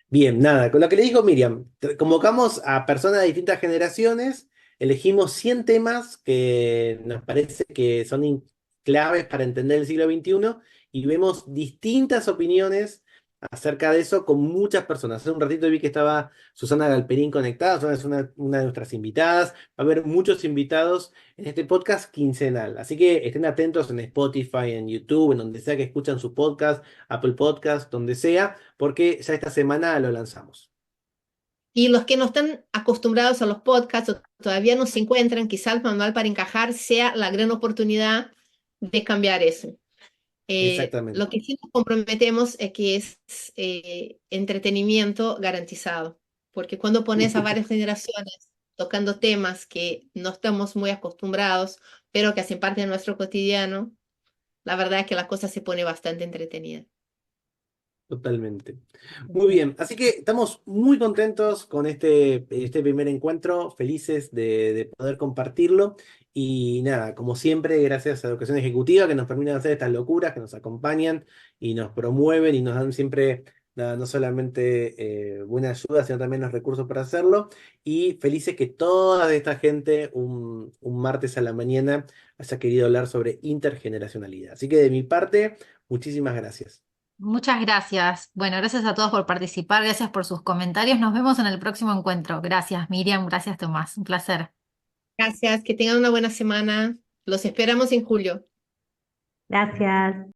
Bien, nada, con lo que le dijo Miriam, convocamos a personas de distintas generaciones, elegimos 100 temas que nos parece que son claves para entender el siglo XXI y vemos distintas opiniones acerca de eso con muchas personas. Hace un ratito vi que estaba Susana Galperín conectada, Susana es una de nuestras invitadas, va a haber muchos invitados en este podcast quincenal, así que estén atentos en Spotify, en YouTube, en donde sea que escuchan su podcast, Apple Podcast, donde sea porque ya esta semana lo lanzamos. Y los que no están acostumbrados a los podcasts o todavía no se encuentran, quizá el Manual para Encajar sea la gran oportunidad de cambiar eso. Exactamente. Lo que sí nos comprometemos es que es entretenimiento garantizado, porque cuando pones a varias generaciones tocando temas que no estamos muy acostumbrados, pero que hacen parte de nuestro cotidiano, la verdad es que la cosa se pone bastante entretenida. Totalmente. Muy bien, así que estamos muy contentos con este primer encuentro, felices de poder compartirlo y nada, como siempre, gracias a la Educación Ejecutiva que nos permiten hacer estas locuras, que nos acompañan y nos promueven y nos dan siempre, nada, no solamente buena ayuda, sino también los recursos para hacerlo y felices que toda esta gente un martes a la mañana haya querido hablar sobre intergeneracionalidad. Así que de mi parte, muchísimas gracias. Muchas gracias. Bueno, gracias a todos por participar, gracias por sus comentarios. Nos vemos en el próximo encuentro. Gracias, Miriam, gracias, Tomás. Un placer. Gracias, que tengan una buena semana. Los esperamos en julio. Gracias.